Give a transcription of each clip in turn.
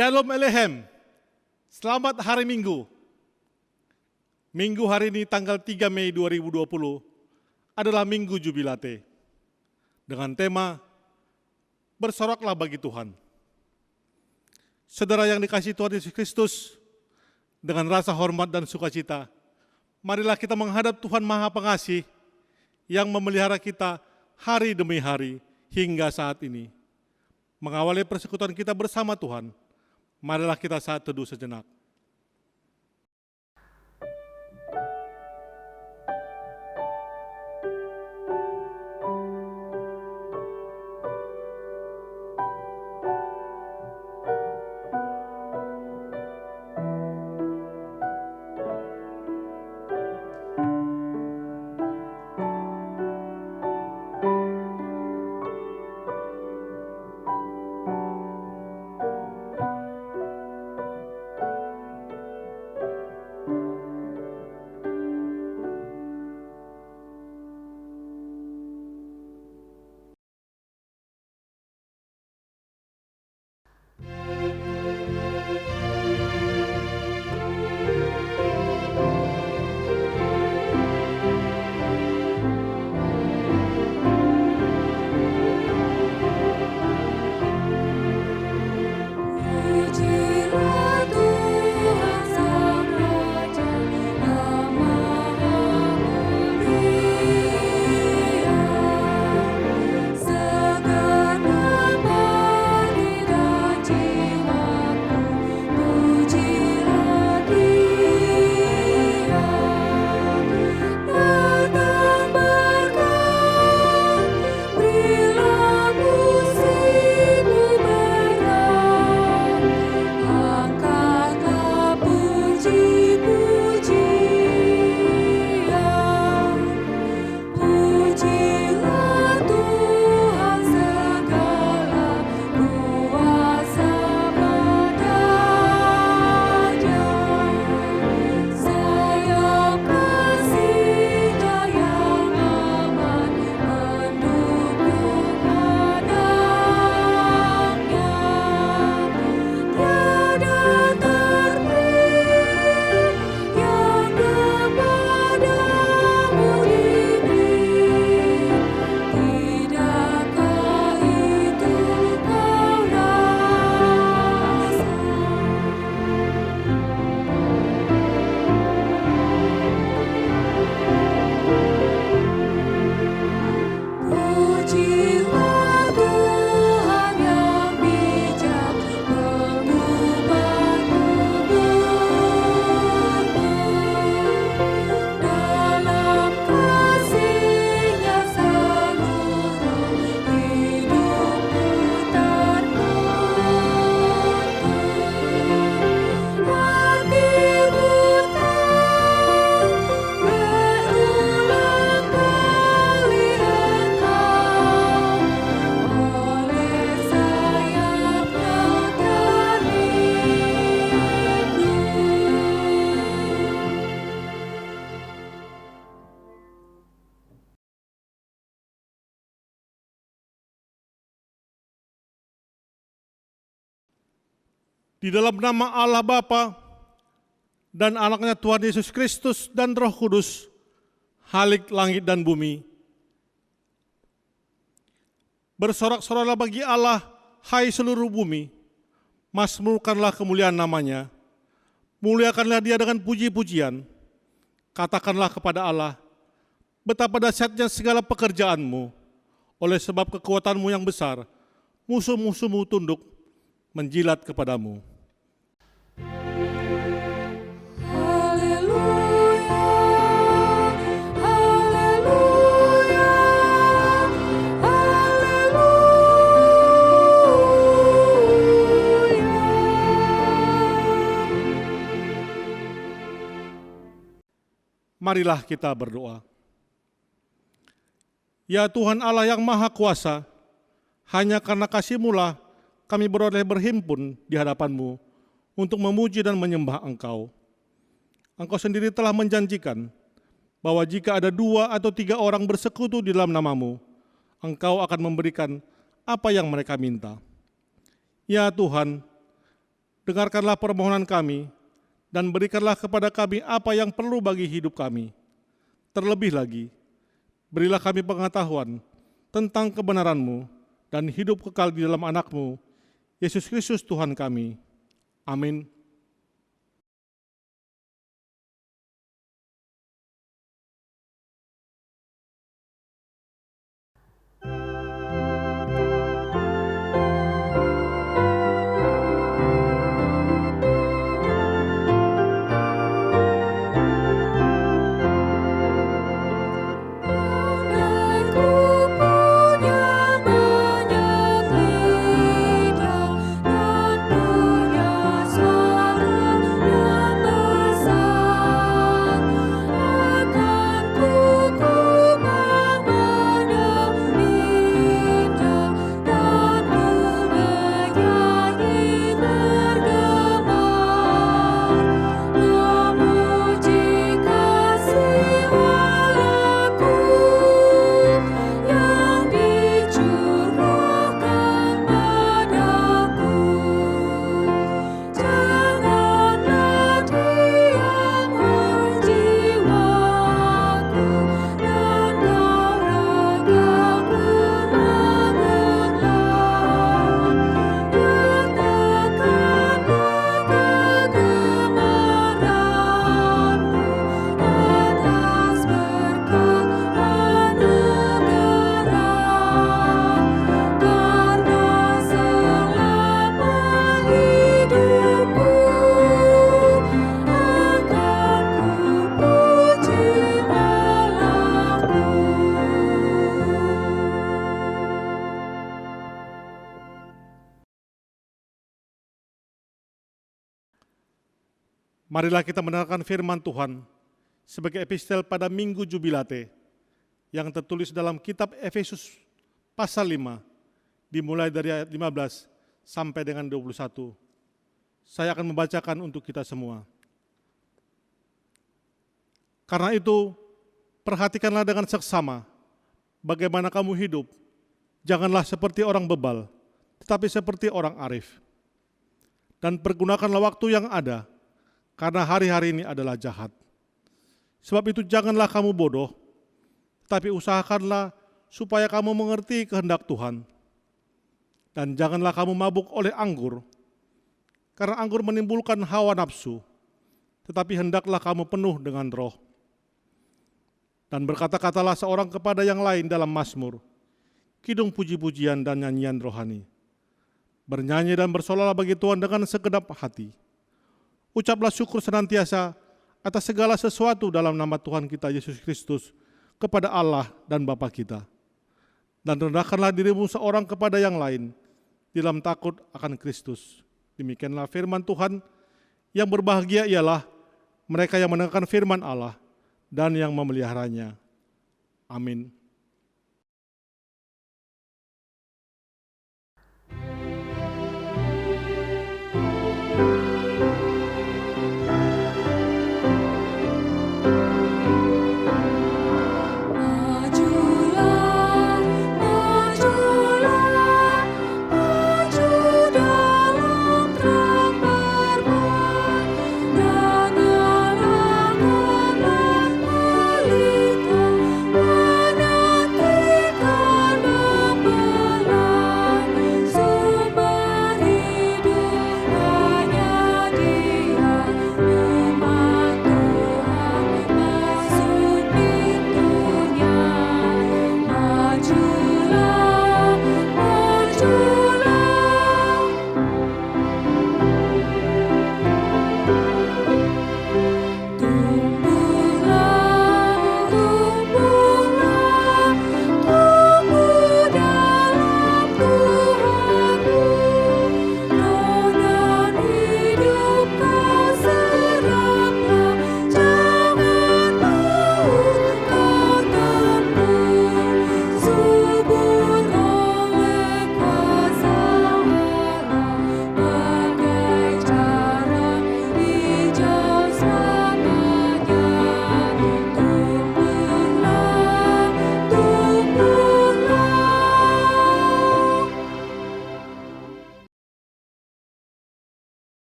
Shalom Elohim, selamat hari Minggu. Minggu hari ini tanggal 3 Mei 2020 adalah Minggu Jubilate dengan tema Bersoraklah bagi Tuhan. Saudara yang dikasihi Tuhan Yesus Kristus, dengan rasa hormat dan sukacita, marilah kita menghadap Tuhan Maha Pengasih yang memelihara kita hari demi hari hingga saat ini. Mengawali persekutuan kita bersama Tuhan, marilah kita saat teduh sejenak. Di dalam nama Allah Bapa dan anaknya Tuhan Yesus Kristus dan Roh Kudus, Halik langit dan bumi. Bersorak-soraklah bagi Allah, hai seluruh bumi, mazmurkanlah kemuliaan namanya, muliakanlah dia dengan puji-pujian, katakanlah kepada Allah, betapa dahsyatnya segala pekerjaanmu, oleh sebab kekuatanmu yang besar, musuh-musuhmu tunduk, menjilat kepadamu. Marilah kita berdoa. Ya Tuhan Allah yang Maha Kuasa, hanya karena kasih-Mu lah kami beroleh berhimpun di hadapan-Mu untuk memuji dan menyembah Engkau. Engkau sendiri telah menjanjikan bahwa jika ada 2 atau 3 orang bersekutu di dalam nama-Mu, Engkau akan memberikan apa yang mereka minta. Ya Tuhan, dengarkanlah permohonan kami, dan berikanlah kepada kami apa yang perlu bagi hidup kami. Terlebih lagi, berilah kami pengetahuan tentang kebenaran-Mu dan hidup kekal di dalam anak-Mu, Yesus Kristus Tuhan kami. Amin. Marilah kita mendengarkan firman Tuhan sebagai epistel pada Minggu Jubilate yang tertulis dalam kitab Efesus pasal 5, dimulai dari ayat 15 sampai dengan 21. Saya akan membacakan untuk kita semua. Karena itu, perhatikanlah dengan seksama bagaimana kamu hidup. Janganlah seperti orang bebal, tetapi seperti orang arif. Dan pergunakanlah waktu yang ada, karena hari-hari ini adalah jahat. Sebab itu janganlah kamu bodoh, tapi usahakanlah supaya kamu mengerti kehendak Tuhan. Dan janganlah kamu mabuk oleh anggur, karena anggur menimbulkan hawa nafsu, tetapi hendaklah kamu penuh dengan roh. Dan berkata-katalah seorang kepada yang lain dalam mazmur, kidung puji-pujian dan nyanyian rohani. Bernyanyi dan bersolahlah bagi Tuhan dengan segenap hati. Ucaplah syukur senantiasa atas segala sesuatu dalam nama Tuhan kita Yesus Kristus kepada Allah dan Bapa kita. Dan rendahkanlah dirimu seorang kepada yang lain dalam takut akan Kristus. Demikianlah firman Tuhan. Yang berbahagia ialah mereka yang mendengarkan firman Allah dan yang memeliharanya. Amin. Mana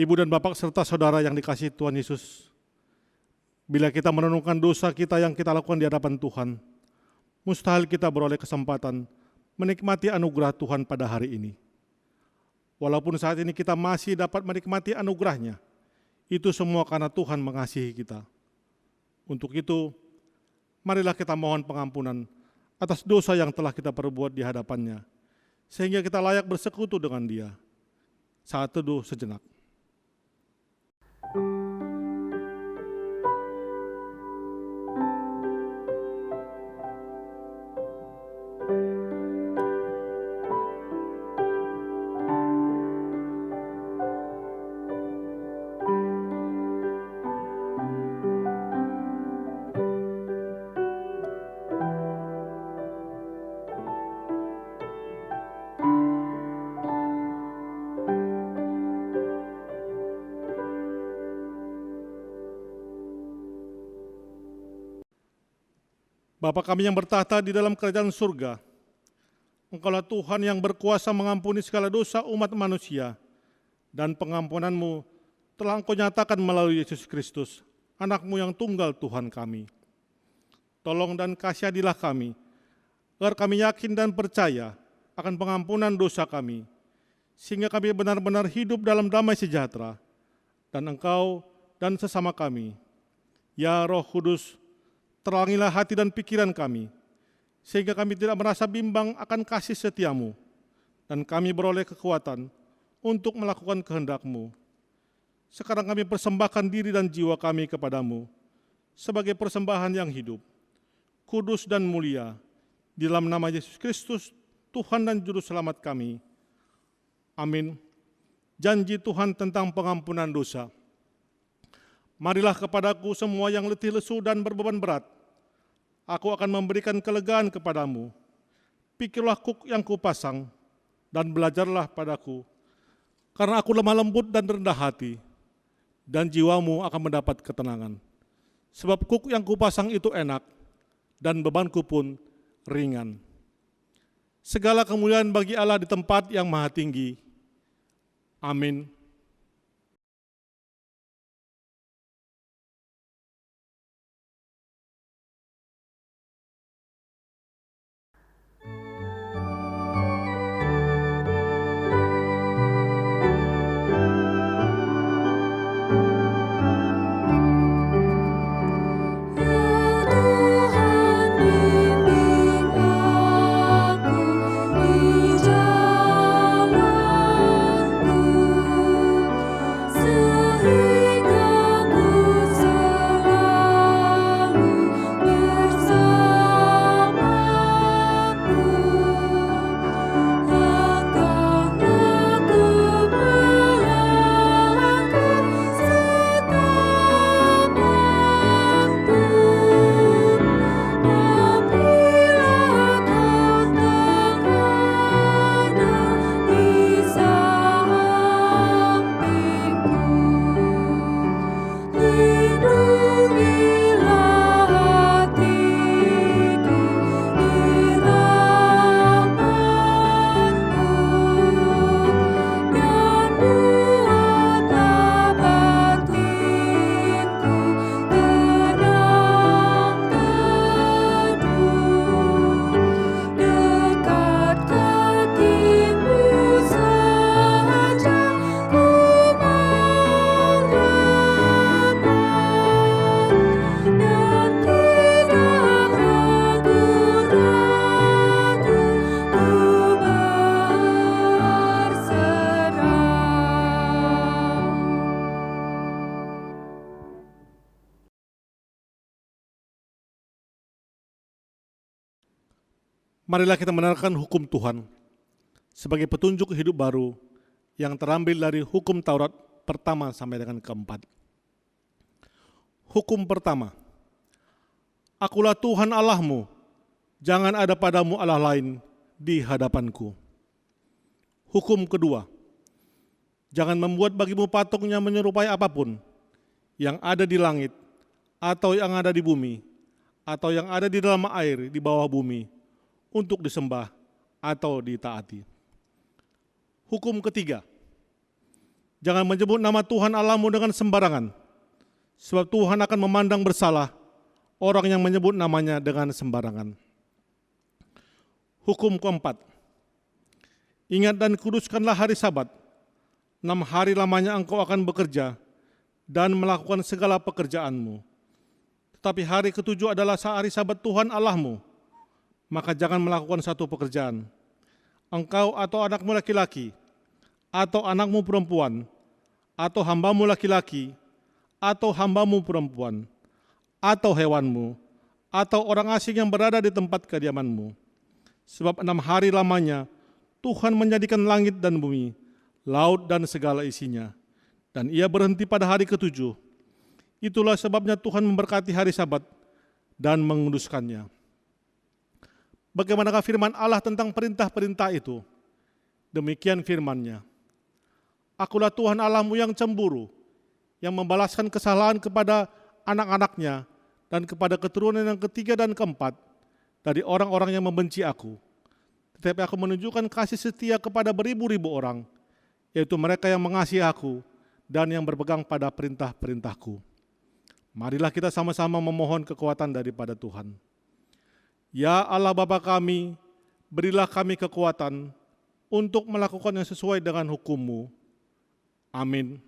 Ibu dan Bapak serta saudara yang dikasihi Tuhan Yesus, bila kita merenungkan dosa kita yang kita lakukan di hadapan Tuhan, mustahil kita beroleh kesempatan menikmati anugerah Tuhan pada hari ini. Walaupun saat ini kita masih dapat menikmati anugerah-Nya, itu semua karena Tuhan mengasihi kita. Untuk itu, marilah kita mohon pengampunan atas dosa yang telah kita perbuat di hadapan-Nya, sehingga kita layak bersekutu dengan Dia. Saat teduh sejenak. Bapa kami yang bertahta di dalam kerajaan surga, Engkaulah Tuhan yang berkuasa mengampuni segala dosa umat manusia, dan pengampunan-Mu telah Engkau nyatakan melalui Yesus Kristus, anak-Mu yang tunggal Tuhan kami. Tolong dan kasihanilah kami, agar kami yakin dan percaya akan pengampunan dosa kami, sehingga kami benar-benar hidup dalam damai sejahtera, dan Engkau dan sesama kami. Ya Roh Kudus, terangilah hati dan pikiran kami, sehingga kami tidak merasa bimbang akan kasih setia-Mu, dan kami beroleh kekuatan untuk melakukan kehendak-Mu. Sekarang kami persembahkan diri dan jiwa kami kepada-Mu, sebagai persembahan yang hidup, kudus dan mulia, di dalam nama Yesus Kristus, Tuhan dan Juru Selamat kami. Amin. Janji Tuhan tentang pengampunan dosa. Marilah kepadaku semua yang letih lesu dan berbeban berat. Aku akan memberikan kelegaan kepadamu. Pikirlah kuk yang kupasang dan belajarlah padaku. Karena aku lemah lembut dan rendah hati, dan jiwamu akan mendapat ketenangan. Sebab kuk yang kupasang itu enak, dan bebanku pun ringan. Segala kemuliaan bagi Allah di tempat yang maha tinggi. Amin. Marilah kita mendengarkan hukum Tuhan sebagai petunjuk hidup baru yang terambil dari hukum Taurat pertama sampai dengan keempat. Hukum pertama, Akulah Tuhan Allahmu, jangan ada padamu Allah lain di hadapanku. Hukum kedua, jangan membuat bagimu patung yang menyerupai apapun yang ada di langit atau yang ada di bumi atau yang ada di dalam air di bawah bumi, untuk disembah atau ditaati. Hukum ketiga, Jangan menyebut nama Tuhan Allahmu dengan sembarangan, sebab Tuhan akan memandang bersalah orang yang menyebut namanya dengan sembarangan. Hukum keempat, ingat dan kuduskanlah hari Sabat. 6 hari lamanya engkau akan bekerja dan melakukan segala pekerjaanmu. Tetapi hari ketujuh adalah hari Sabat Tuhan Allahmu, maka jangan melakukan satu pekerjaan. Engkau atau anakmu laki-laki, atau anakmu perempuan, atau hambamu laki-laki, atau hambamu perempuan, atau hewanmu, atau orang asing yang berada di tempat kediamanmu. Sebab 6 hari lamanya Tuhan menjadikan langit dan bumi, laut dan segala isinya, dan ia berhenti pada hari ketujuh. Itulah sebabnya Tuhan memberkati hari Sabat dan menguduskannya. Bagaimanakah firman Allah tentang perintah-perintah itu? Demikian firman-Nya. Akulah Tuhan Allahmu yang cemburu, yang membalaskan kesalahan kepada anak-anaknya dan kepada keturunan yang ketiga dan keempat dari orang-orang yang membenci aku. Tetapi aku menunjukkan kasih setia kepada beribu-ribu orang, yaitu mereka yang mengasihi aku dan yang berpegang pada perintah-perintahku. Marilah kita sama-sama memohon kekuatan daripada Tuhan. Ya Allah Bapa kami, berilah kami kekuatan untuk melakukan yang sesuai dengan hukum-Mu. Amin.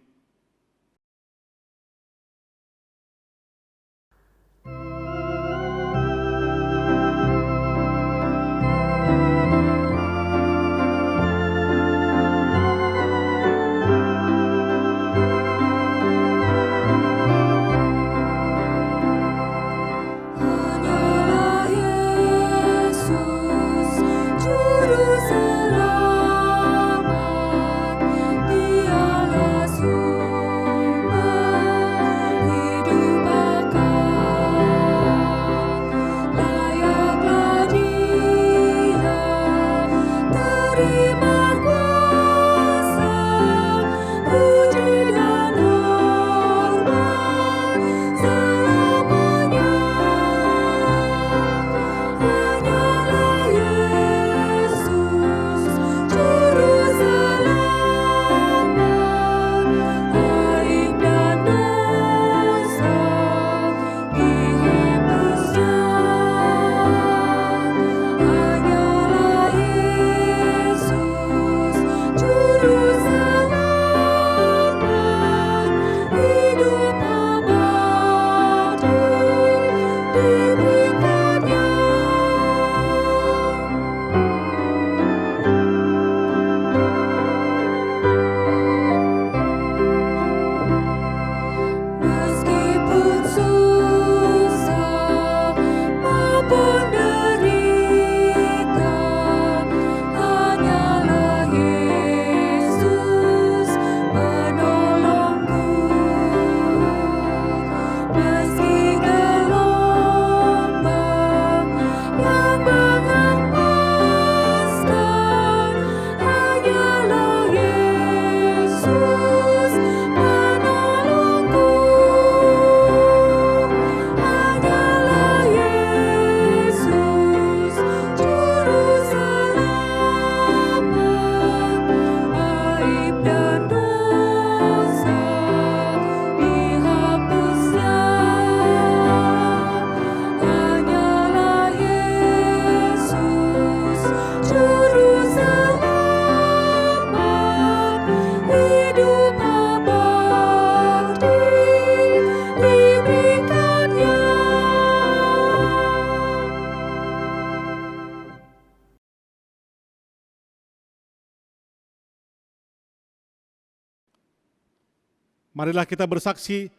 Marilah kita bersaksi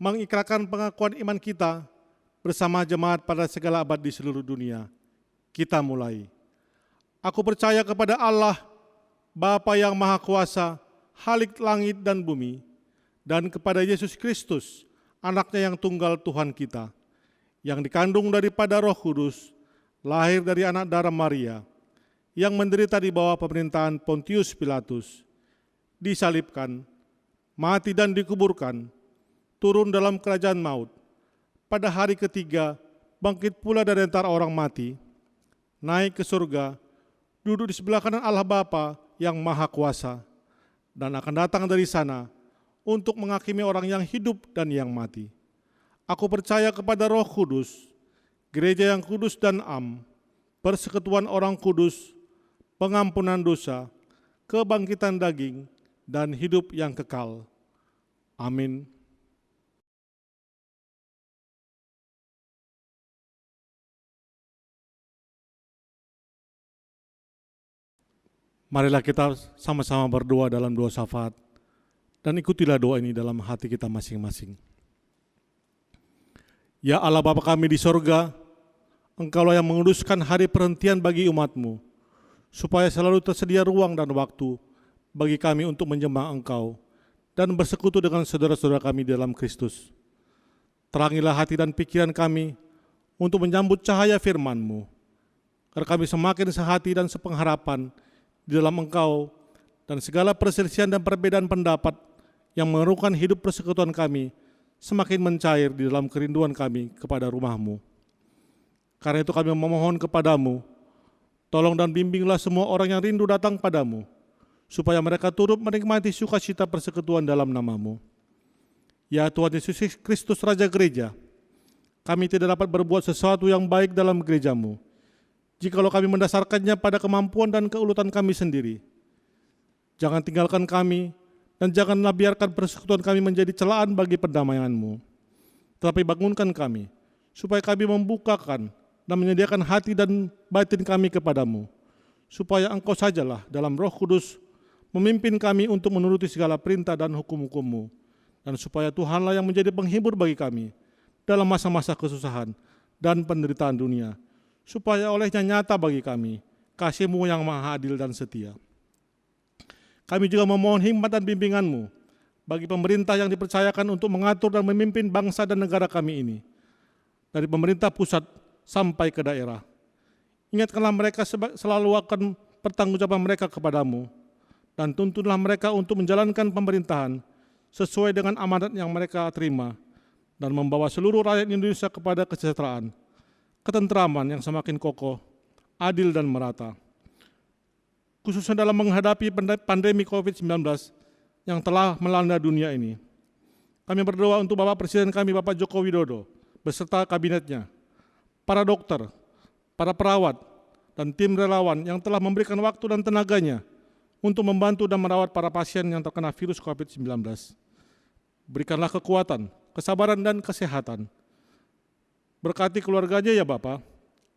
mengikrarkan pengakuan iman kita bersama jemaat pada segala abad di seluruh dunia. Kita mulai. Aku percaya kepada Allah, Bapa yang Maha Kuasa, Khalik langit dan bumi, dan kepada Yesus Kristus, Anaknya yang tunggal Tuhan kita, yang dikandung daripada Roh Kudus, lahir dari anak darah Maria, yang menderita di bawah pemerintahan Pontius Pilatus, disalibkan, mati dan dikuburkan, turun dalam kerajaan maut, pada hari ketiga bangkit pula dari antara orang mati, naik ke surga, duduk di sebelah kanan Allah Bapa yang Maha Kuasa, dan akan datang dari sana untuk menghakimi orang yang hidup dan yang mati. Aku percaya kepada Roh Kudus, gereja yang kudus dan am, persekutuan orang kudus, pengampunan dosa, kebangkitan daging, dan hidup yang kekal. Amin. Marilah kita sama-sama berdoa dalam doa syafaat dan ikutilah doa ini dalam hati kita masing-masing. Ya Allah Bapa kami di sorga, Engkaulah yang menguduskan hari perhentian bagi umat-Mu, supaya selalu tersedia ruang dan waktu bagi kami untuk menyembah Engkau dan bersekutu dengan saudara-saudara kami dalam Kristus. Terangilah hati dan pikiran kami untuk menyambut cahaya firman-Mu, agar kami semakin sehati dan sepengharapan di dalam Engkau, dan segala perselisihan dan perbedaan pendapat yang mengeruhkan hidup persekutuan kami semakin mencair di dalam kerinduan kami kepada rumah-Mu. Karena itu kami memohon kepadamu, tolong dan bimbinglah semua orang yang rindu datang padamu, supaya mereka turut menikmati sukacita persekutuan dalam nama-Mu. Ya Tuhan Yesus Kristus Raja Gereja, kami tidak dapat berbuat sesuatu yang baik dalam gereja-Mu, jikalau kami mendasarkannya pada kemampuan dan keulutan kami sendiri. Jangan tinggalkan kami, dan janganlah biarkan persekutuan kami menjadi celaan bagi pendamaian-Mu. Tetapi bangunkan kami, supaya kami membukakan dan menyediakan hati dan batin kami kepadamu, supaya Engkau sajalah dalam Roh Kudus memimpin kami untuk menuruti segala perintah dan hukum-hukum-Mu, dan supaya Tuhanlah yang menjadi penghibur bagi kami dalam masa-masa kesusahan dan penderitaan dunia, supaya olehnya nyata bagi kami kasih-Mu yang maha adil dan setia. Kami juga memohon hikmat dan bimbingan-Mu bagi pemerintah yang dipercayakan untuk mengatur dan memimpin bangsa dan negara kami ini, dari pemerintah pusat sampai ke daerah. Ingatkanlah mereka selalu akan pertanggungjawaban mereka kepadamu, dan tuntunlah mereka untuk menjalankan pemerintahan sesuai dengan amanat yang mereka terima, dan membawa seluruh rakyat Indonesia kepada kesejahteraan, ketentraman yang semakin kokoh, adil dan merata. Khususnya dalam menghadapi pandemi COVID-19 yang telah melanda dunia ini. Kami berdoa untuk Bapak Presiden kami, Bapak Joko Widodo, beserta kabinetnya, para dokter, para perawat, dan tim relawan yang telah memberikan waktu dan tenaganya untuk membantu dan merawat para pasien yang terkena virus COVID-19. Berikanlah kekuatan, kesabaran, dan kesehatan. Berkati keluarganya ya Bapak,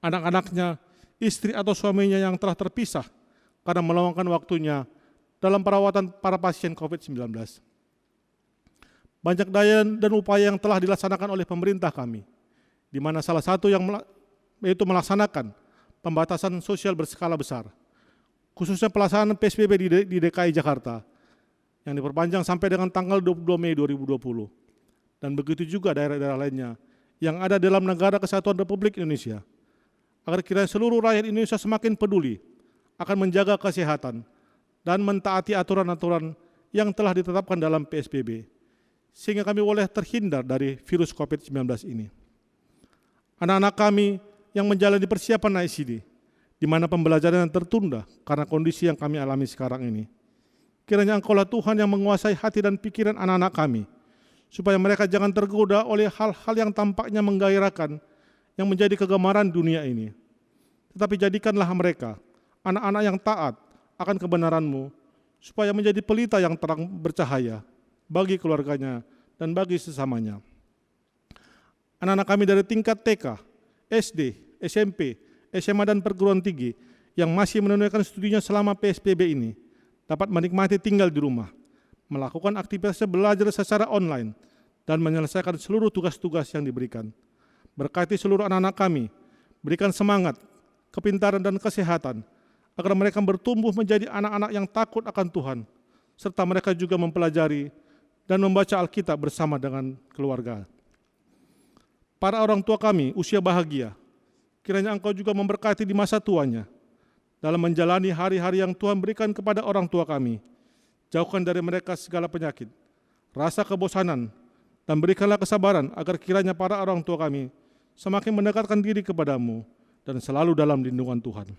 anak-anaknya, istri atau suaminya yang telah terpisah karena meluangkan waktunya dalam perawatan para pasien COVID-19. Banyak daya dan upaya yang telah dilaksanakan oleh pemerintah kami, di mana salah satu yaitu melaksanakan pembatasan sosial berskala besar, khususnya pelaksanaan PSBB di DKI Jakarta, yang diperpanjang sampai dengan tanggal 22 Mei 2020, dan begitu juga daerah-daerah lainnya yang ada dalam negara kesatuan Republik Indonesia, agar kiranya seluruh rakyat Indonesia semakin peduli akan menjaga kesehatan dan mentaati aturan-aturan yang telah ditetapkan dalam PSBB, sehingga kami boleh terhindar dari virus COVID-19 ini. Anak-anak kami yang menjalani persiapan ICD, di mana pembelajaran tertunda karena kondisi yang kami alami sekarang ini. Kiranya Engkaulah Tuhan yang menguasai hati dan pikiran anak-anak kami, supaya mereka jangan tergoda oleh hal-hal yang tampaknya menggairahkan, yang menjadi kegemaran dunia ini. Tetapi jadikanlah mereka anak-anak yang taat akan kebenaran-Mu, supaya menjadi pelita yang terang bercahaya bagi keluarganya dan bagi sesamanya. Anak-anak kami dari tingkat TK, SD, SMP, SMA, dan perguruan tinggi yang masih menunaikan studinya selama PSBB ini dapat menikmati tinggal di rumah, melakukan aktivitas belajar secara online, dan menyelesaikan seluruh tugas-tugas yang diberikan. Berkati seluruh anak-anak kami, berikan semangat, kepintaran, dan kesehatan, agar mereka bertumbuh menjadi anak-anak yang takut akan Tuhan, serta mereka juga mempelajari dan membaca Alkitab bersama dengan keluarga. Para orang tua kami usia bahagia, kiranya Engkau juga memberkati di masa tuanya, dalam menjalani hari-hari yang Tuhan berikan kepada orang tua kami. Jauhkan dari mereka segala penyakit, rasa kebosanan, dan berikanlah kesabaran agar kiranya para orang tua kami semakin mendekatkan diri kepadamu dan selalu dalam lindungan Tuhan.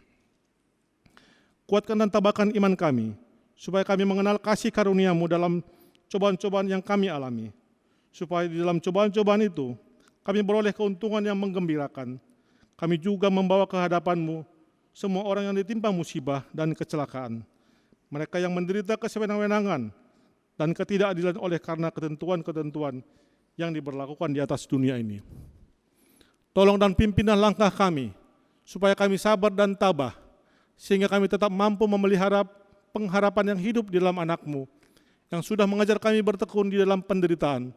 Kuatkan dan tabahkan iman kami, supaya kami mengenal kasih karunia-Mu dalam cobaan-cobaan yang kami alami, supaya di dalam cobaan-cobaan itu kami beroleh keuntungan yang menggembirakan. Kami juga membawa ke hadapan-Mu semua orang yang ditimpa musibah dan kecelakaan, mereka yang menderita kesewenang-wenangan dan ketidakadilan oleh karena ketentuan-ketentuan yang diberlakukan di atas dunia ini. Tolong dan pimpinlah langkah kami, supaya kami sabar dan tabah, sehingga kami tetap mampu memelihara pengharapan yang hidup di dalam anak-Mu, yang sudah mengajar kami bertekun di dalam penderitaan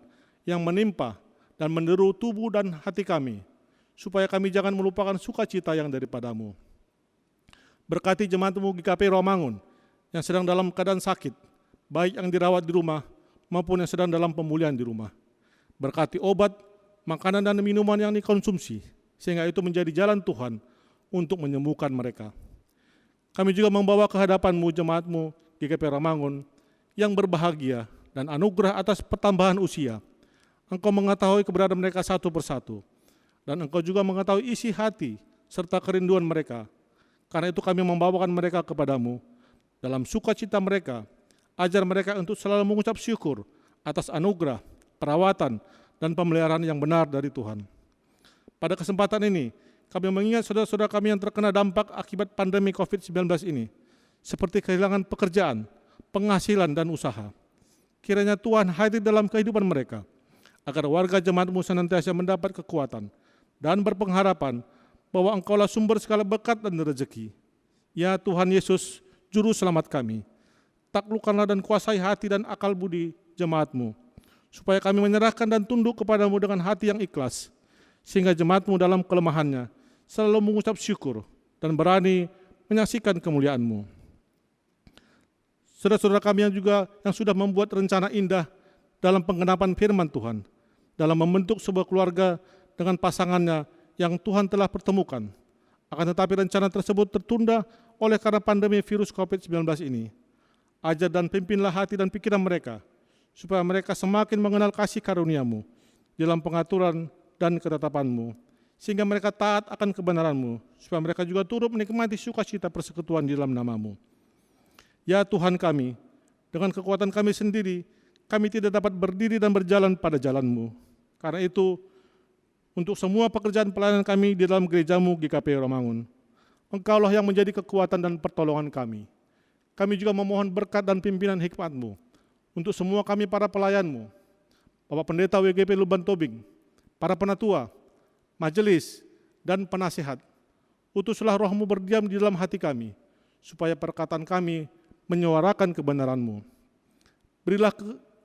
yang menimpa dan menderu tubuh dan hati kami, supaya kami jangan melupakan sukacita yang daripada-Mu. Berkati jemaat-Mu GKP Romangun yang sedang dalam keadaan sakit, baik yang dirawat di rumah maupun yang sedang dalam pemulihan di rumah. Berkati obat, makanan dan minuman yang dikonsumsi, sehingga itu menjadi jalan Tuhan untuk menyembuhkan mereka. Kami juga membawa ke hadapan-Mu jemaat-Mu GKP Romangun yang berbahagia dan anugerah atas pertambahan usia. Engkau mengetahui keberadaan mereka satu persatu, dan Engkau juga mengetahui isi hati serta kerinduan mereka. Karena itu kami membawakan mereka kepada-Mu. Dalam sukacita mereka, ajar mereka untuk selalu mengucap syukur atas anugerah, perawatan, dan pemeliharaan yang benar dari Tuhan. Pada kesempatan ini, kami mengingat saudara-saudara kami yang terkena dampak akibat pandemi COVID-19 ini, seperti kehilangan pekerjaan, penghasilan, dan usaha. Kiranya Tuhan hadir dalam kehidupan mereka, agar warga jemaat-Mu senantiasa mendapat kekuatan dan berpengharapan bahwa Engkaulah sumber segala berkat dan rezeki. Ya Tuhan Yesus, Juru Selamat kami, taklukkanlah dan kuasai hati dan akal budi jemaat-Mu, supaya kami menyerahkan dan tunduk kepada-Mu dengan hati yang ikhlas, sehingga jemaat-Mu dalam kelemahannya selalu mengucap syukur dan berani menyaksikan kemuliaan-Mu. Saudara-saudara kami yang sudah membuat rencana indah dalam penggenapan firman Tuhan, dalam membentuk sebuah keluarga dengan pasangannya yang Tuhan telah pertemukan, akan tetapi rencana tersebut tertunda oleh karena pandemi virus COVID-19 ini. Ajar dan pimpinlah hati dan pikiran mereka, supaya mereka semakin mengenal kasih karunia-Mu dalam pengaturan dan ketetapan-Mu, sehingga mereka taat akan kebenaran-Mu, supaya mereka juga turut menikmati sukacita persekutuan di dalam nama-Mu. Ya Tuhan kami, dengan kekuatan kami sendiri, kami tidak dapat berdiri dan berjalan pada jalan-Mu. Karena itu, untuk semua pekerjaan pelayanan kami di dalam gereja-Mu GKP Romangun, Engkaulah yang menjadi kekuatan dan pertolongan kami. Kami juga memohon berkat dan pimpinan hikmat-Mu untuk semua kami para pelayan-Mu, Bapak Pendeta WGP Luban Tobing, para penatua, majelis, dan penasihat. Utuslah Roh-Mu berdiam di dalam hati kami, supaya perkataan kami menyuarakan kebenaran-Mu. Berilah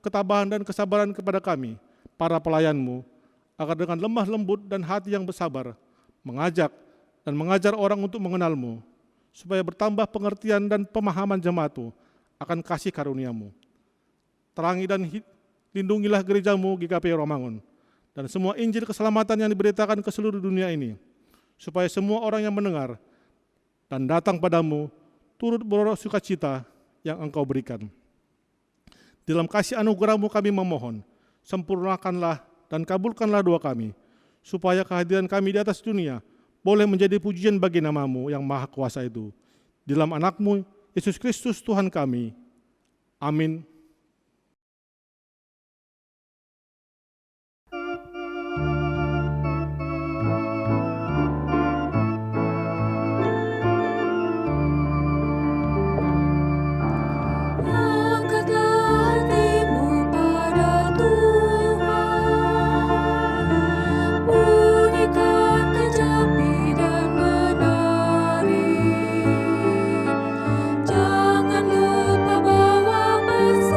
ketabahan dan kesabaran kepada kami, para pelayan-Mu, agar dengan lemah lembut dan hati yang bersabar, mengajak dan mengajar orang untuk mengenal-Mu, supaya bertambah pengertian dan pemahaman jemaat-Mu akan kasih karunia-Mu. Terangi dan lindungilah gereja-Mu GKP Romangun, dan semua Injil keselamatan yang diberitakan ke seluruh dunia ini, supaya semua orang yang mendengar dan datang padamu turut beroleh sukacita yang Engkau berikan. Dalam kasih anugerah-Mu kami memohon, sempurnakanlah dan kabulkanlah doa kami, supaya kehadiran kami di atas dunia boleh menjadi pujian bagi nama-Mu yang maha kuasa itu. Di dalam anak-Mu, Yesus Kristus Tuhan kami. Amin. Jangan lupa bawa pesan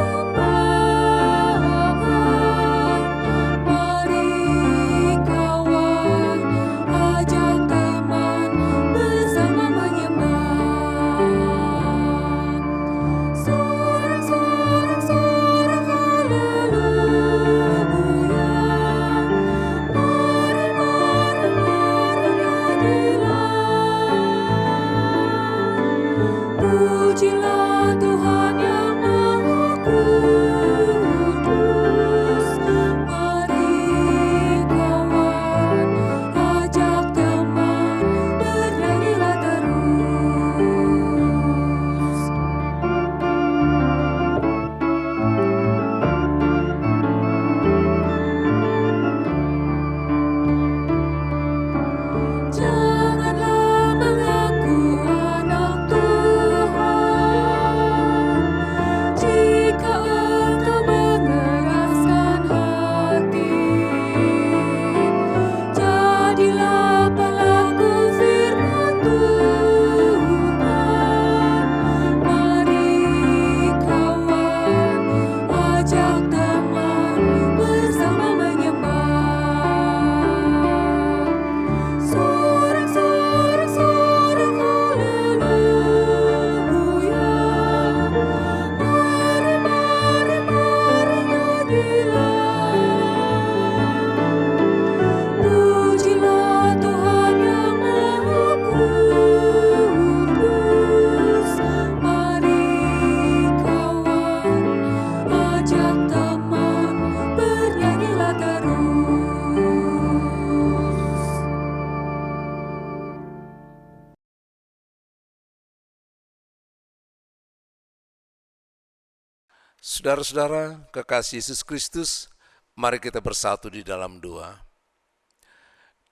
Saudara-saudara, kekasih Yesus Kristus, mari kita bersatu di dalam doa.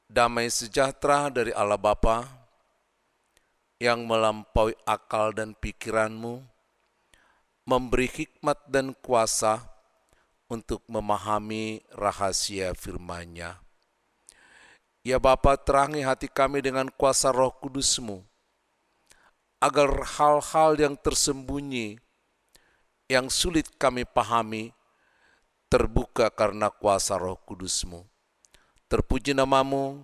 Damai sejahtera dari Allah Bapa yang melampaui akal dan pikiranmu, memberi hikmat dan kuasa untuk memahami rahasia firman-Nya. Ya Bapa, terangi hati kami dengan kuasa Roh Kudus-Mu, agar hal-hal yang tersembunyi, yang sulit kami pahami, terbuka karena kuasa Roh Kudus-Mu. Terpuji nama-Mu,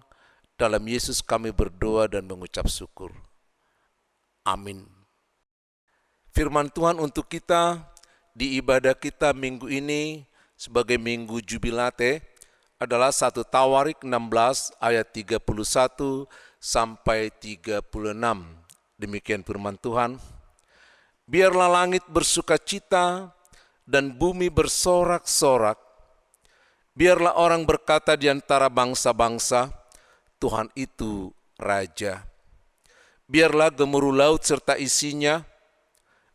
dalam Yesus kami berdoa dan mengucap syukur. Amin. Firman Tuhan untuk kita di ibadah kita minggu ini sebagai minggu jubilate adalah 1 Tawarik 16 ayat 31 sampai 36. Demikian firman Tuhan. Biarlah langit bersuka cita dan bumi bersorak-sorak. Biarlah orang berkata di antara bangsa-bangsa, Tuhan itu Raja. Biarlah gemuruh laut serta isinya,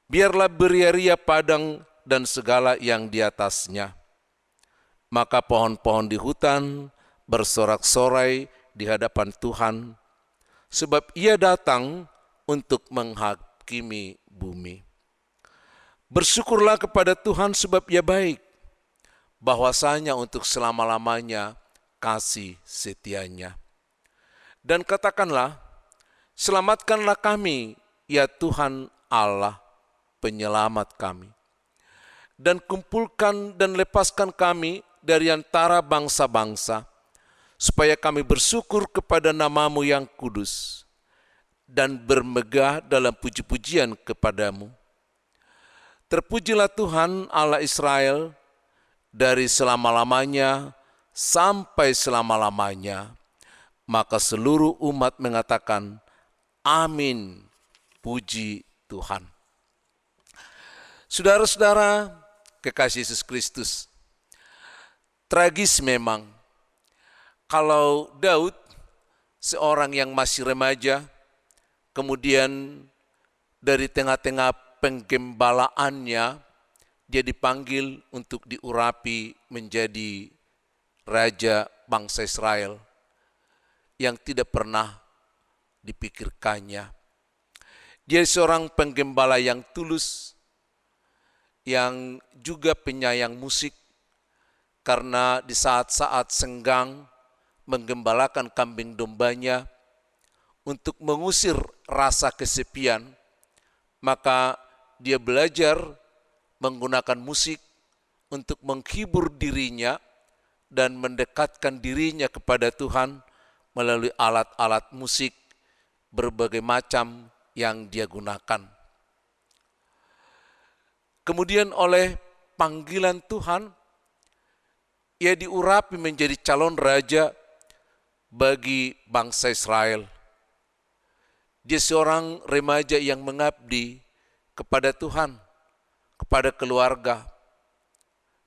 biarlah beria-ria padang dan segala yang di atasnya. Maka pohon-pohon di hutan bersorak-sorai di hadapan Tuhan, sebab Ia datang untuk menghakimi bumi. Bersyukurlah kepada Tuhan sebab Ia baik, bahwasanya untuk selama-lamanya kasih setianya. Dan katakanlah, selamatkanlah kami, ya Tuhan Allah, penyelamat kami. Dan kumpulkan dan lepaskan kami dari antara bangsa-bangsa, supaya kami bersyukur kepada nama-Mu yang kudus, dan bermegah dalam puji-pujian kepadamu. Terpujilah Tuhan Allah Israel dari selama-lamanya sampai selama-lamanya. Maka seluruh umat mengatakan, Amin, puji Tuhan. Saudara-saudara, kekasih Yesus Kristus, tragis memang kalau Daud, seorang yang masih remaja, kemudian dari tengah-tengah penggembalaannya, dia dipanggil untuk diurapi menjadi raja bangsa Israel yang tidak pernah dipikirkannya. Dia seorang penggembala yang tulus, yang juga penyayang musik, karena di saat-saat senggang menggembalakan kambing dombanya untuk mengusir rasa kesepian, maka dia belajar menggunakan musik untuk menghibur dirinya dan mendekatkan dirinya kepada Tuhan melalui alat-alat musik berbagai macam yang dia gunakan. Kemudian oleh panggilan Tuhan, ia diurapi menjadi calon raja bagi bangsa Israel. Dia seorang remaja yang mengabdi kepada Tuhan, kepada keluarga,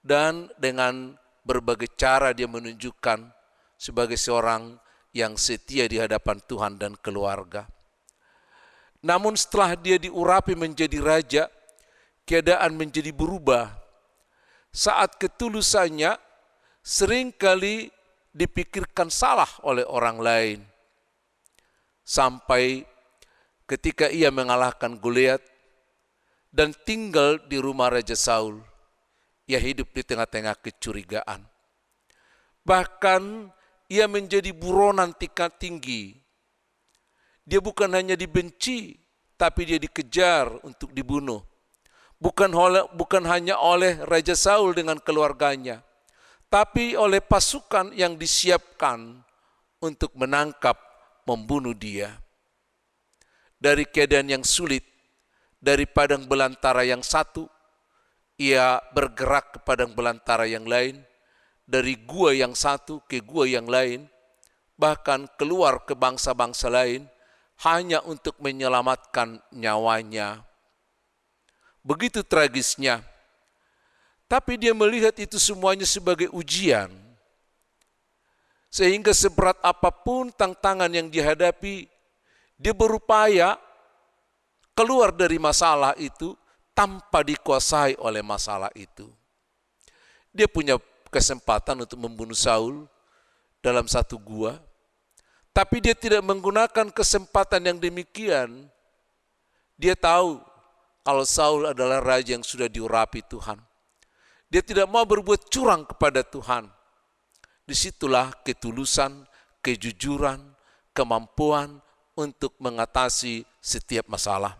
dan dengan berbagai cara dia menunjukkan sebagai seorang yang setia di hadapan Tuhan dan keluarga. Namun setelah dia diurapi menjadi raja, keadaan menjadi berubah. Saat ketulusannya seringkali dipikirkan salah oleh orang lain. Sampai ketika ia mengalahkan Goliat dan tinggal di rumah Raja Saul, ia hidup di tengah-tengah kecurigaan. Bahkan ia menjadi buronan tingkat tinggi. Dia bukan hanya dibenci, tapi dia dikejar untuk dibunuh. Bukan hanya oleh Raja Saul dengan keluarganya, tapi oleh pasukan yang disiapkan untuk menangkap, membunuh dia. Dari keadaan yang sulit, dari padang belantara yang satu, ia bergerak ke padang belantara yang lain, dari gua yang satu ke gua yang lain, bahkan keluar ke bangsa-bangsa lain, hanya untuk menyelamatkan nyawanya. Begitu tragisnya. Tapi dia melihat itu semuanya sebagai ujian. Sehingga seberat apapun tantangan yang dihadapi, dia berupaya keluar dari masalah itu tanpa dikuasai oleh masalah itu. Dia punya kesempatan untuk membunuh Saul dalam satu gua, tapi dia tidak menggunakan kesempatan yang demikian. Dia tahu kalau Saul adalah raja yang sudah diurapi Tuhan. Dia tidak mau berbuat curang kepada Tuhan. Disitulah ketulusan, kejujuran, kemampuan untuk mengatasi setiap masalah.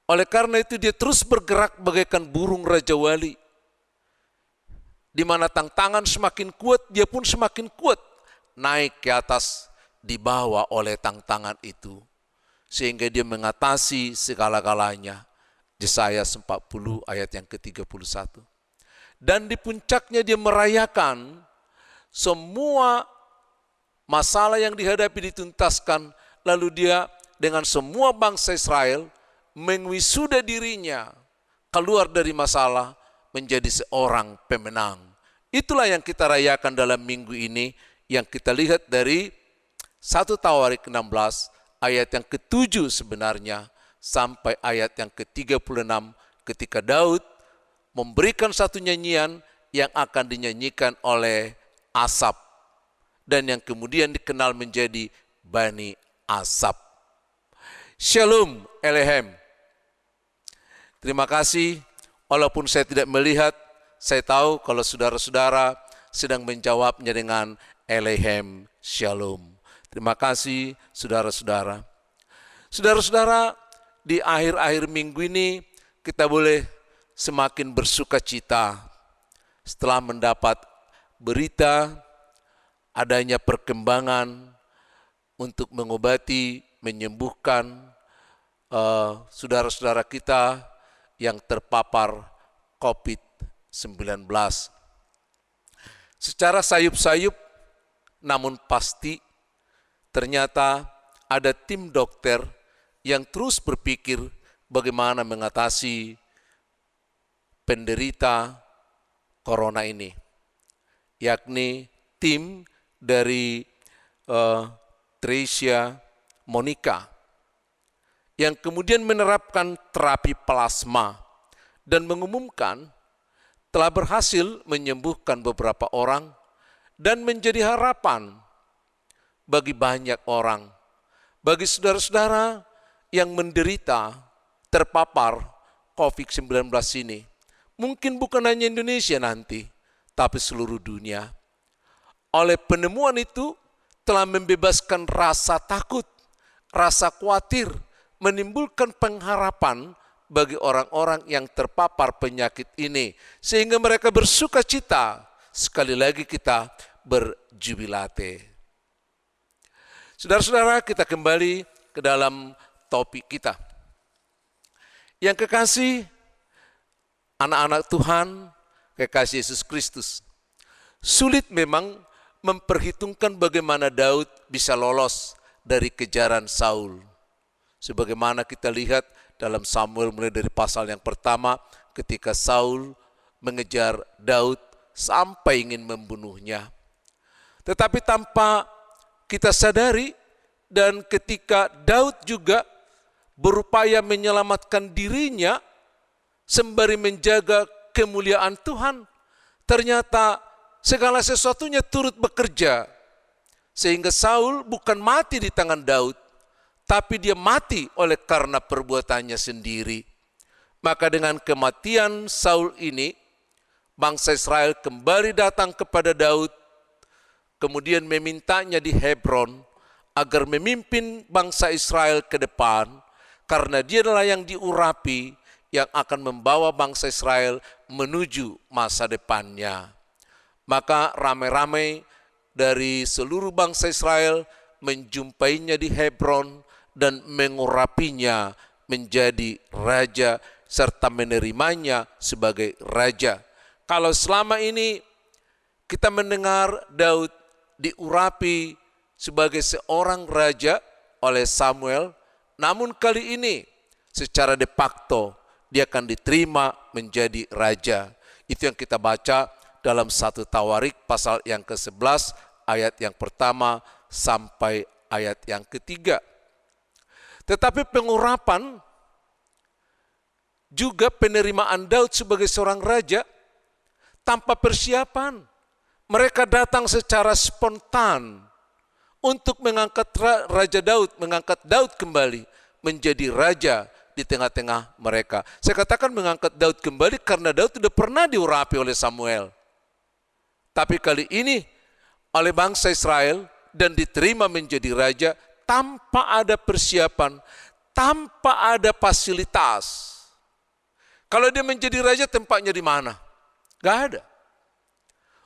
Oleh karena itu dia terus bergerak bagaikan burung Raja Wali. Di mana tantangan semakin kuat, dia pun semakin kuat. Naik ke atas, dibawa oleh tantangan itu. Sehingga dia mengatasi segala-galanya. Yesaya 40 ayat yang ke-31. Dan di puncaknya dia merayakan semua masalah yang dihadapi dituntaskan. Lalu dia dengan semua bangsa Israel mengwisuda dirinya keluar dari masalah menjadi seorang pemenang. Itulah yang kita rayakan dalam minggu ini, yang kita lihat dari 1 Tawarik 16 ayat yang ke-7 sebenarnya sampai ayat yang ke-36 ketika Daud memberikan satu nyanyian yang akan dinyanyikan oleh Asaf dan yang kemudian dikenal menjadi Bani Asaf. Shalom Elohim. Terima kasih, walaupun saya tidak melihat, saya tahu kalau saudara-saudara sedang menjawabnya dengan Elohim Shalom. Terima kasih saudara-saudara. Saudara-saudara, di akhir-akhir minggu ini kita boleh semakin bersuka cita setelah mendapat berita adanya perkembangan untuk mengobati, menyembuhkan saudara-saudara kita yang terpapar COVID-19. Secara sayup-sayup namun pasti ternyata ada tim dokter yang terus berpikir bagaimana mengatasi penderita corona ini, yakni tim dari Tresia Monica yang kemudian menerapkan terapi plasma dan mengumumkan telah berhasil menyembuhkan beberapa orang dan menjadi harapan bagi banyak orang, bagi saudara-saudara yang menderita terpapar COVID-19 ini. Mungkin bukan hanya Indonesia nanti, tapi seluruh dunia. Oleh penemuan itu telah membebaskan rasa takut, rasa khawatir, menimbulkan pengharapan bagi orang-orang yang terpapar penyakit ini. Sehingga mereka bersuka cita, sekali lagi kita berjubilate. Saudara-saudara, kita kembali ke dalam topik kita. Yang kekasih, anak-anak Tuhan, kekasih Yesus Kristus. Sulit memang memperhitungkan bagaimana Daud bisa lolos dari kejaran Saul. Sebagaimana kita lihat dalam Samuel mulai dari pasal yang pertama ketika Saul mengejar Daud sampai ingin membunuhnya. Tetapi tanpa kita sadari dan ketika Daud juga berupaya menyelamatkan dirinya sembari menjaga kemuliaan Tuhan, ternyata segala sesuatunya turut bekerja. Sehingga Saul bukan mati di tangan Daud, tapi dia mati oleh karena perbuatannya sendiri. Maka dengan kematian Saul ini, bangsa Israel kembali datang kepada Daud, kemudian memintanya di Hebron agar memimpin bangsa Israel ke depan, karena dia adalah yang diurapi, yang akan membawa bangsa Israel menuju masa depannya. Maka ramai-ramai dari seluruh bangsa Israel menjumpainya di Hebron dan mengurapinya menjadi raja serta menerimanya sebagai raja. Kalau selama ini kita mendengar Daud diurapi sebagai seorang raja oleh Samuel, namun kali ini secara de facto dia akan diterima menjadi raja. Itu yang kita baca dalam 1 Tawarik pasal yang ke-11 ayat yang pertama sampai ayat yang ketiga. Tetapi pengurapan juga penerimaan Daud sebagai seorang raja tanpa persiapan. Mereka datang secara spontan untuk mengangkat Raja Daud, mengangkat Daud kembali menjadi raja di tengah-tengah mereka. Saya katakan mengangkat Daud kembali karena Daud sudah pernah diurapi oleh Samuel. Tapi kali ini oleh bangsa Israel dan diterima menjadi raja tanpa ada persiapan, tanpa ada fasilitas. Kalau dia menjadi raja tempatnya di mana? Gak ada.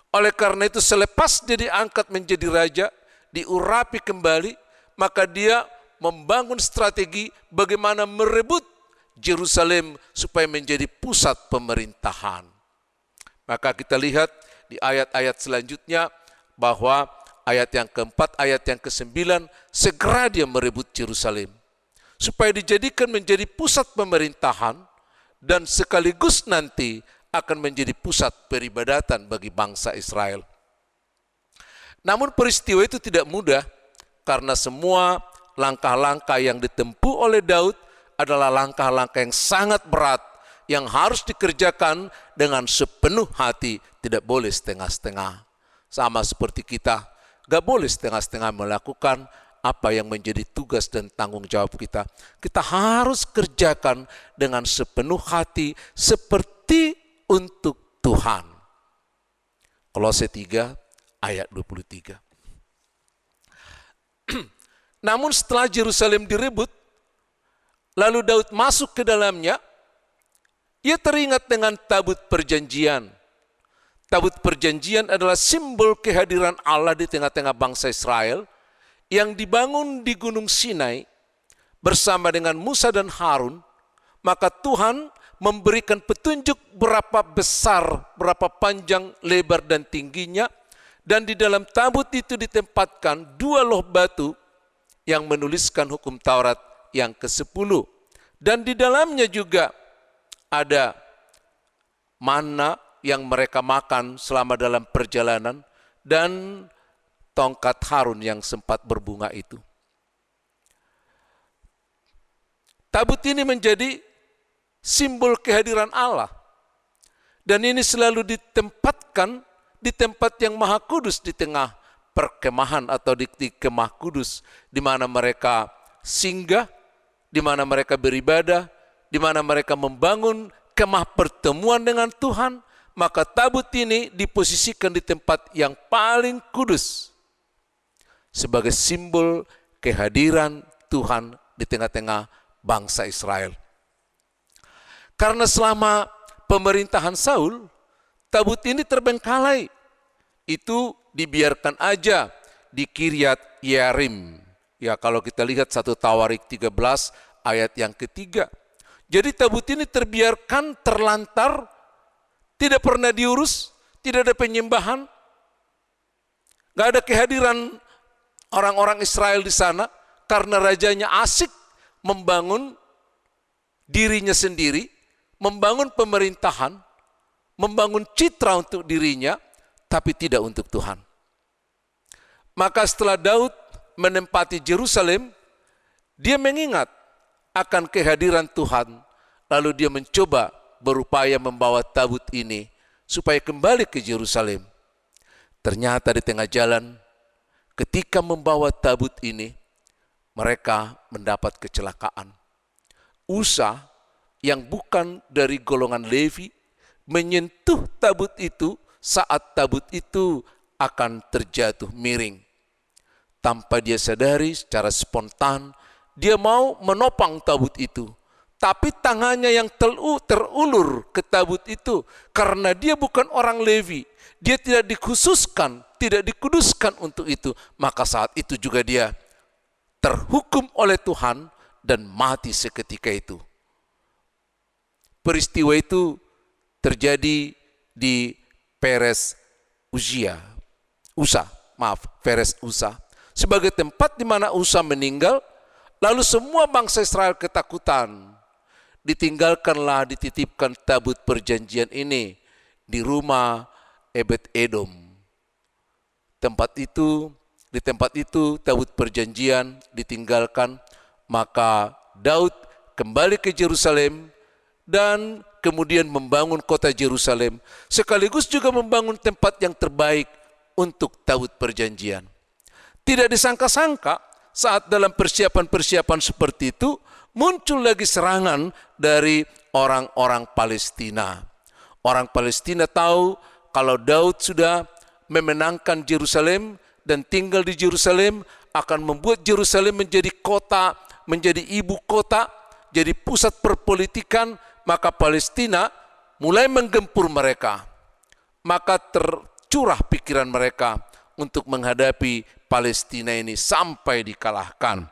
Oleh karena itu selepas dia diangkat menjadi raja, diurapi kembali, maka dia membangun strategi bagaimana merebut Yerusalem supaya menjadi pusat pemerintahan. Maka kita lihat di ayat-ayat selanjutnya bahwa ayat yang keempat, ayat yang ke-9, segera dia merebut Yerusalem supaya dijadikan menjadi pusat pemerintahan dan sekaligus nanti akan menjadi pusat peribadatan bagi bangsa Israel. Namun peristiwa itu tidak mudah karena semua langkah-langkah yang ditempuh oleh Daud adalah langkah-langkah yang sangat berat yang harus dikerjakan dengan sepenuh hati, tidak boleh setengah-setengah. Sama seperti kita, gak boleh setengah-setengah melakukan apa yang menjadi tugas dan tanggung jawab kita. Kita harus kerjakan dengan sepenuh hati seperti untuk Tuhan. Kolose 3 ayat 23. Namun setelah Yerusalem direbut, lalu Daud masuk ke dalamnya, ia teringat dengan tabut perjanjian. Tabut perjanjian adalah simbol kehadiran Allah di tengah-tengah bangsa Israel yang dibangun di Gunung Sinai bersama dengan Musa dan Harun. Maka Tuhan memberikan petunjuk berapa besar, berapa panjang, lebar dan tingginya. Dan di dalam tabut itu ditempatkan 2 loh batu yang menuliskan hukum Taurat yang ke-10. Dan di dalamnya juga ada manna yang mereka makan selama dalam perjalanan dan tongkat Harun yang sempat berbunga itu. Tabut ini menjadi simbol kehadiran Allah. Dan ini selalu ditempatkan di tempat yang maha kudus di tengah perkemahan atau di kemah kudus, di mana mereka singgah, di mana mereka beribadah, di mana mereka membangun kemah pertemuan dengan Tuhan. Maka tabut ini diposisikan di tempat yang paling kudus sebagai simbol kehadiran Tuhan di tengah-tengah bangsa Israel. Karena selama pemerintahan Saul, tabut ini terbengkalai. Itu dibiarkan aja di Kiryat Yearim. Ya, kalau kita lihat 1 Tawarik 13 ayat yang ketiga. Jadi tabut ini terbiarkan terlantar, tidak pernah diurus, tidak ada penyembahan. Gak ada kehadiran orang-orang Israel di sana karena rajanya asik membangun dirinya sendiri, membangun pemerintahan, membangun citra untuk dirinya, tapi tidak untuk Tuhan. Maka setelah Daud menempati Yerusalem, dia mengingat akan kehadiran Tuhan, lalu dia mencoba berupaya membawa tabut ini supaya kembali ke Yerusalem. Ternyata di tengah jalan, ketika membawa tabut ini, mereka mendapat kecelakaan. Usa yang bukan dari golongan Levi menyentuh tabut itu saat tabut itu akan terjatuh miring. Tanpa dia sadari, secara spontan, dia mau menopang tabut itu. Tapi tangannya yang terulur ke tabut itu karena dia bukan orang Levi. Dia tidak dikhususkan, tidak dikuduskan untuk itu. Maka saat itu juga dia terhukum oleh Tuhan dan mati seketika itu. Peristiwa itu terjadi di Peres Usa, sebagai tempat di mana Usa meninggal. Lalu semua bangsa Israel ketakutan. Ditinggalkanlah, dititipkan tabut perjanjian ini di rumah Ebed-Edom. Di tempat itu tabut perjanjian ditinggalkan. Maka Daud kembali ke Yerusalem dan kemudian membangun kota Yerusalem, sekaligus juga membangun tempat yang terbaik untuk Taut Perjanjian. Tidak disangka-sangka saat dalam persiapan-persiapan seperti itu, muncul lagi serangan dari orang-orang Palestina. Orang Palestina tahu kalau Daud sudah memenangkan Yerusalem dan tinggal di Yerusalem, akan membuat Yerusalem menjadi kota, menjadi ibu kota, jadi pusat perpolitikan, maka Palestina mulai menggempur mereka. Maka tercurah pikiran mereka untuk menghadapi Palestina ini sampai dikalahkan.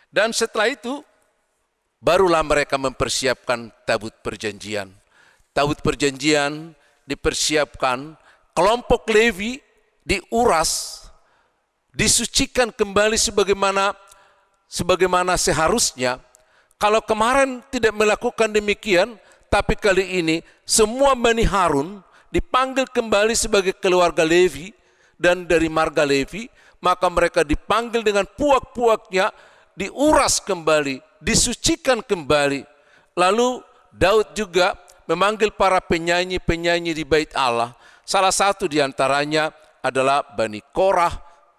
Dan setelah itu, barulah mereka mempersiapkan Tabut Perjanjian. Tabut Perjanjian dipersiapkan, kelompok Levi diuras, disucikan kembali sebagaimana seharusnya. Kalau kemarin tidak melakukan demikian, tapi kali ini semua Bani Harun dipanggil kembali sebagai keluarga Levi dan dari marga Levi, maka mereka dipanggil dengan puak-puaknya, diuras kembali, disucikan kembali. Lalu Daud juga memanggil para penyanyi-penyanyi di Bait Allah. Salah satu di antaranya adalah Bani Korah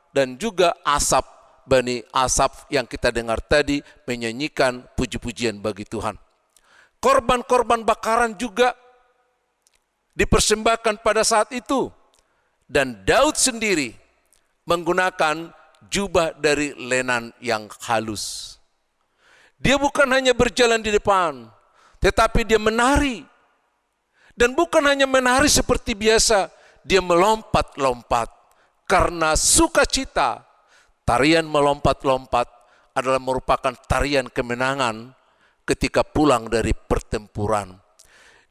dan juga Asaf, Bani Asaf yang kita dengar tadi menyanyikan puji-pujian bagi Tuhan. Korban-korban bakaran juga dipersembahkan pada saat itu. Dan Daud sendiri menggunakan jubah dari lenan yang halus. Dia bukan hanya berjalan di depan, tetapi dia menari. Dan bukan hanya menari seperti biasa, dia melompat-lompat karena sukacita. Tarian melompat-lompat adalah merupakan tarian kemenangan ketika pulang dari pertempuran.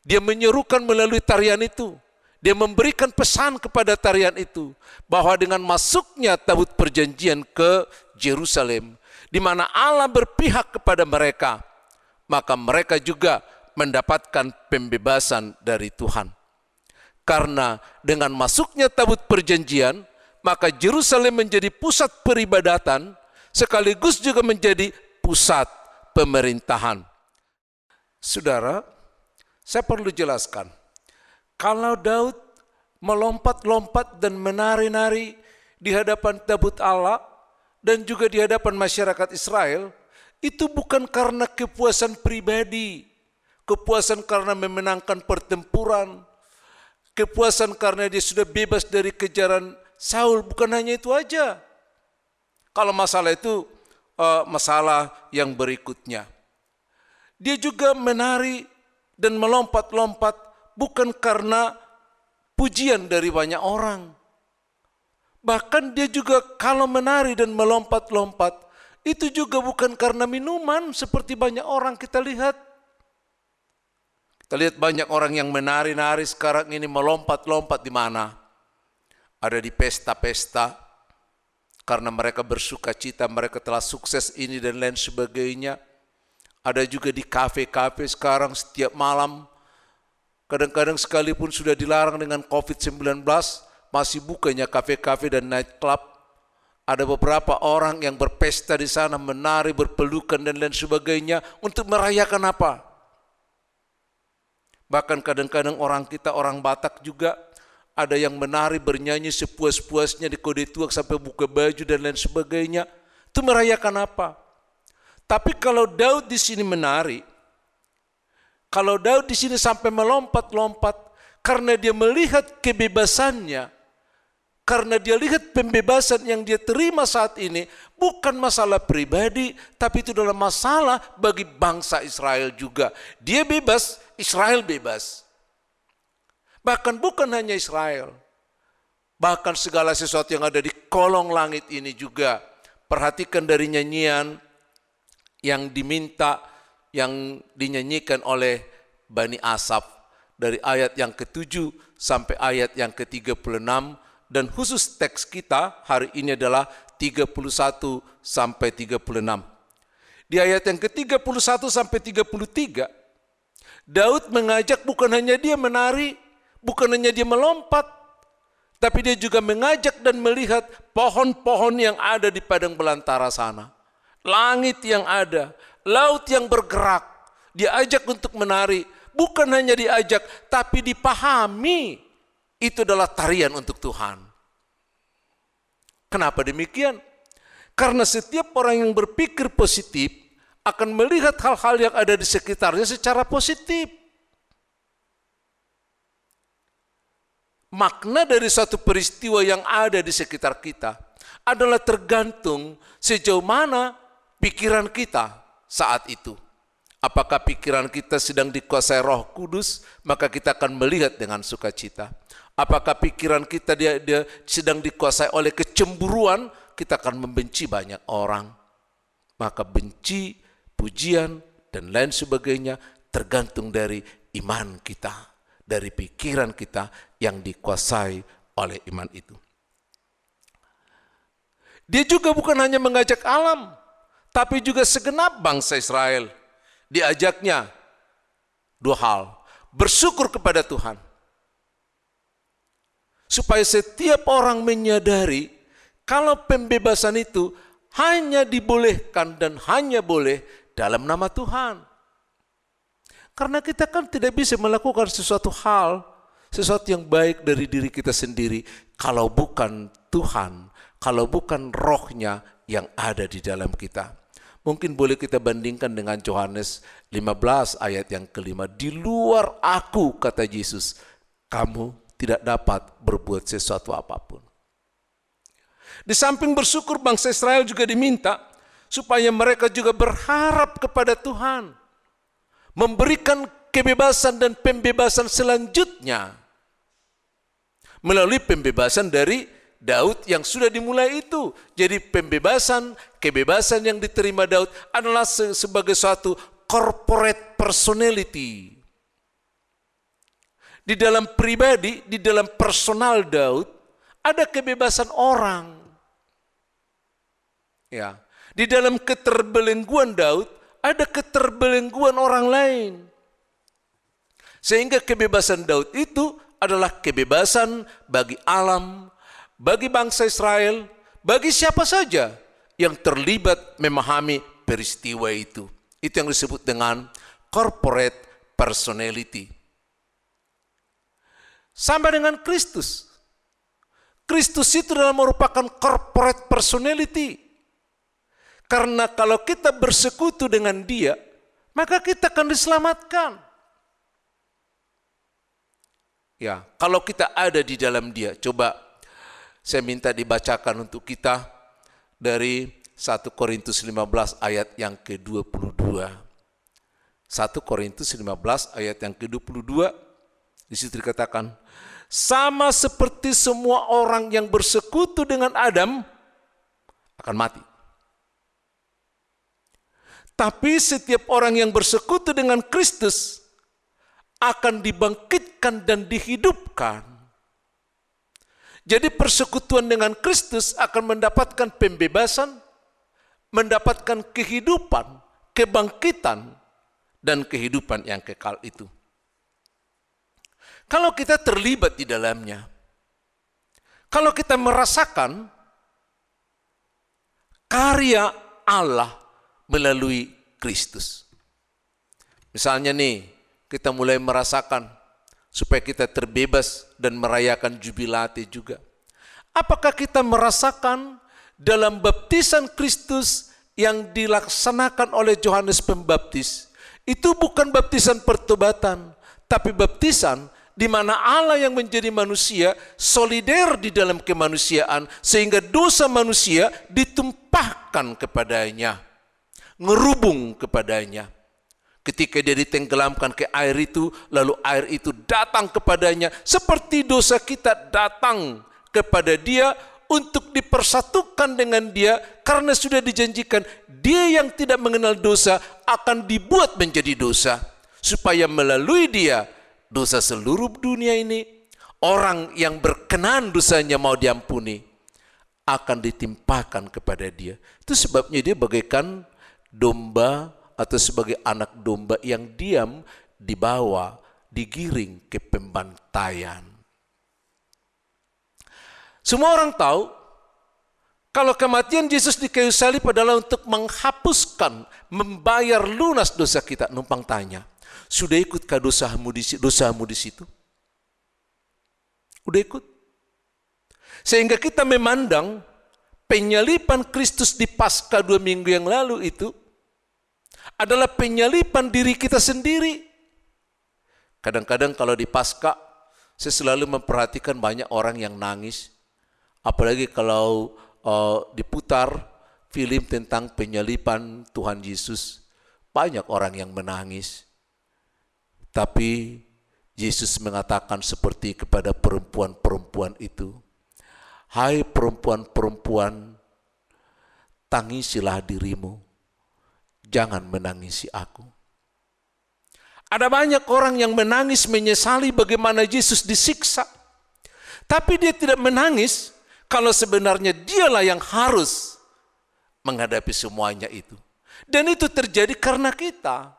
Dia menyerukan melalui tarian itu. Dia memberikan pesan kepada tarian itu bahwa dengan masuknya Tabut Perjanjian ke Yerusalem, di mana Allah berpihak kepada mereka, maka mereka juga mendapatkan pembebasan dari Tuhan. Karena dengan masuknya Tabut Perjanjian, maka Yerusalem menjadi pusat peribadatan sekaligus juga menjadi pusat pemerintahan. Saudara, saya perlu jelaskan, kalau Daud melompat-lompat dan menari-nari di hadapan tabut Allah dan juga di hadapan masyarakat Israel, itu bukan karena kepuasan pribadi, kepuasan karena memenangkan pertempuran, kepuasan karena dia sudah bebas dari kejaran Saul, bukan hanya itu aja. Kalau masalah itu masalah yang berikutnya. Dia juga menari dan melompat-lompat bukan karena pujian dari banyak orang. Bahkan dia juga kalau menari dan melompat-lompat, itu juga bukan karena minuman seperti banyak orang kita lihat. Kita lihat banyak orang yang menari-nari sekarang ini melompat-lompat di mana? Ada di pesta-pesta, karena mereka bersuka cita, mereka telah sukses ini dan lain sebagainya. Ada juga di kafe-kafe sekarang setiap malam. Kadang-kadang sekalipun sudah dilarang dengan COVID-19, masih bukanya kafe-kafe dan nightclub. Ada beberapa orang yang berpesta di sana, menari, berpelukan dan lain sebagainya untuk merayakan apa? Bahkan kadang-kadang orang kita, orang Batak juga, ada yang menari, bernyanyi sepuas-puasnya di kode tuak sampai buka baju dan lain sebagainya. Itu merayakan apa? Tapi kalau Daud di sini menari, kalau Daud di sini sampai melompat-lompat, karena dia melihat kebebasannya, karena dia lihat pembebasan yang dia terima saat ini, bukan masalah pribadi, tapi itu adalah masalah bagi bangsa Israel juga. Dia bebas, Israel bebas. Bahkan bukan hanya Israel, bahkan segala sesuatu yang ada di kolong langit ini juga. Perhatikan dari nyanyian yang diminta, yang dinyanyikan oleh Bani Asaf. Dari ayat yang ke-7 sampai ayat yang ke-36. Dan khusus teks kita hari ini adalah 31 sampai 36. Di ayat yang ke-31 sampai 33, Daud mengajak bukan hanya dia menari, bukan hanya dia melompat, tapi dia juga mengajak dan melihat pohon-pohon yang ada di padang belantara sana. Langit yang ada, laut yang bergerak, diajak untuk menari. Bukan hanya diajak, tapi dipahami. Itu adalah tarian untuk Tuhan. Kenapa demikian? Karena setiap orang yang berpikir positif akan melihat hal-hal yang ada di sekitarnya secara positif. Makna dari satu peristiwa yang ada di sekitar kita adalah tergantung sejauh mana pikiran kita saat itu. Apakah pikiran kita sedang dikuasai Roh Kudus, maka kita akan melihat dengan sukacita. Apakah pikiran kita dia sedang dikuasai oleh kecemburuan, kita akan membenci banyak orang. Maka benci, pujian, dan lain sebagainya tergantung dari iman kita, dari pikiran kita yang dikuasai oleh iman itu. Dia juga bukan hanya mengajak alam, tapi juga segenap bangsa Israel. Diajaknya dua hal, bersyukur kepada Tuhan. Supaya setiap orang menyadari kalau pembebasan itu hanya dibolehkan dan hanya boleh dalam nama Tuhan. Karena kita kan tidak bisa melakukan sesuatu hal, sesuatu yang baik dari diri kita sendiri kalau bukan Tuhan, kalau bukan Roh-Nya yang ada di dalam kita. Mungkin boleh kita bandingkan dengan Yohanes 15 ayat yang kelima. Di luar aku, kata Yesus, kamu tidak dapat berbuat sesuatu apapun. Di samping bersyukur, bangsa Israel juga diminta supaya mereka juga berharap kepada Tuhan. Memberikan kebebasan dan pembebasan selanjutnya. Melalui pembebasan dari Daud yang sudah dimulai itu. Jadi kebebasan yang diterima Daud adalah sebagai suatu corporate personality. Di dalam pribadi, di dalam personal Daud, ada kebebasan orang. Ya, di dalam keterbelengguan Daud, ada keterbelengguan orang lain. Sehingga kebebasan Daud itu adalah kebebasan bagi alam, bagi bangsa Israel, bagi siapa saja yang terlibat memahami peristiwa itu. Itu yang disebut dengan corporate personality. Sama dengan Kristus. Kristus itu adalah merupakan corporate personality. Karena kalau kita bersekutu dengan Dia, maka kita akan diselamatkan. Ya, kalau kita ada di dalam Dia, coba saya minta dibacakan untuk kita dari 1 Korintus 15 ayat yang ke-22. 1 Korintus 15 ayat yang ke-22, di situ dikatakan, sama seperti semua orang yang bersekutu dengan Adam akan mati. Tapi setiap orang yang bersekutu dengan Kristus akan dibangkitkan dan dihidupkan. Jadi persekutuan dengan Kristus akan mendapatkan pembebasan, mendapatkan kehidupan, kebangkitan, dan kehidupan yang kekal itu. Kalau kita terlibat di dalamnya, kalau kita merasakan karya Allah melalui Kristus. Misalnya nih, kita mulai merasakan supaya kita terbebas dan merayakan jubilate juga. Apakah kita merasakan dalam baptisan Kristus yang dilaksanakan oleh Yohanes Pembaptis, itu bukan baptisan pertobatan, tapi baptisan di mana Allah yang menjadi manusia solider di dalam kemanusiaan, sehingga dosa manusia ditumpahkan kepadanya, ngerubung kepadanya. Ketika dia ditenggelamkan ke air itu, lalu air itu datang kepadanya, seperti dosa kita datang kepada dia untuk dipersatukan dengan dia, karena sudah dijanjikan dia yang tidak mengenal dosa akan dibuat menjadi dosa, supaya melalui dia dosa seluruh dunia ini, orang yang berkenan dosanya mau diampuni, akan ditimpakan kepada dia. Itu sebabnya dia bagaikan domba atau sebagai anak domba yang diam dibawa, digiring ke pembantaian. Semua orang tahu Kalau kematian Yesus di kayu salib adalah untuk menghapuskan, membayar lunas dosa kita, numpang tanya, sudah ikutkah dosamu di situ? Udah ikut? Sehingga kita memandang penyalipan Kristus di Paskah 2 minggu yang lalu itu adalah penyalipan diri kita sendiri. Kadang-kadang kalau di Paskah, saya selalu memperhatikan banyak orang yang nangis. Apalagi kalau diputar film tentang penyalipan Tuhan Yesus, banyak orang yang menangis. Tapi Yesus mengatakan seperti kepada perempuan-perempuan itu, hai perempuan-perempuan, tangisilah dirimu, jangan menangisi aku. Ada banyak orang yang menangis menyesali bagaimana Yesus disiksa. Tapi dia tidak menangis kalau sebenarnya dialah yang harus menghadapi semuanya itu. Dan itu terjadi karena kita.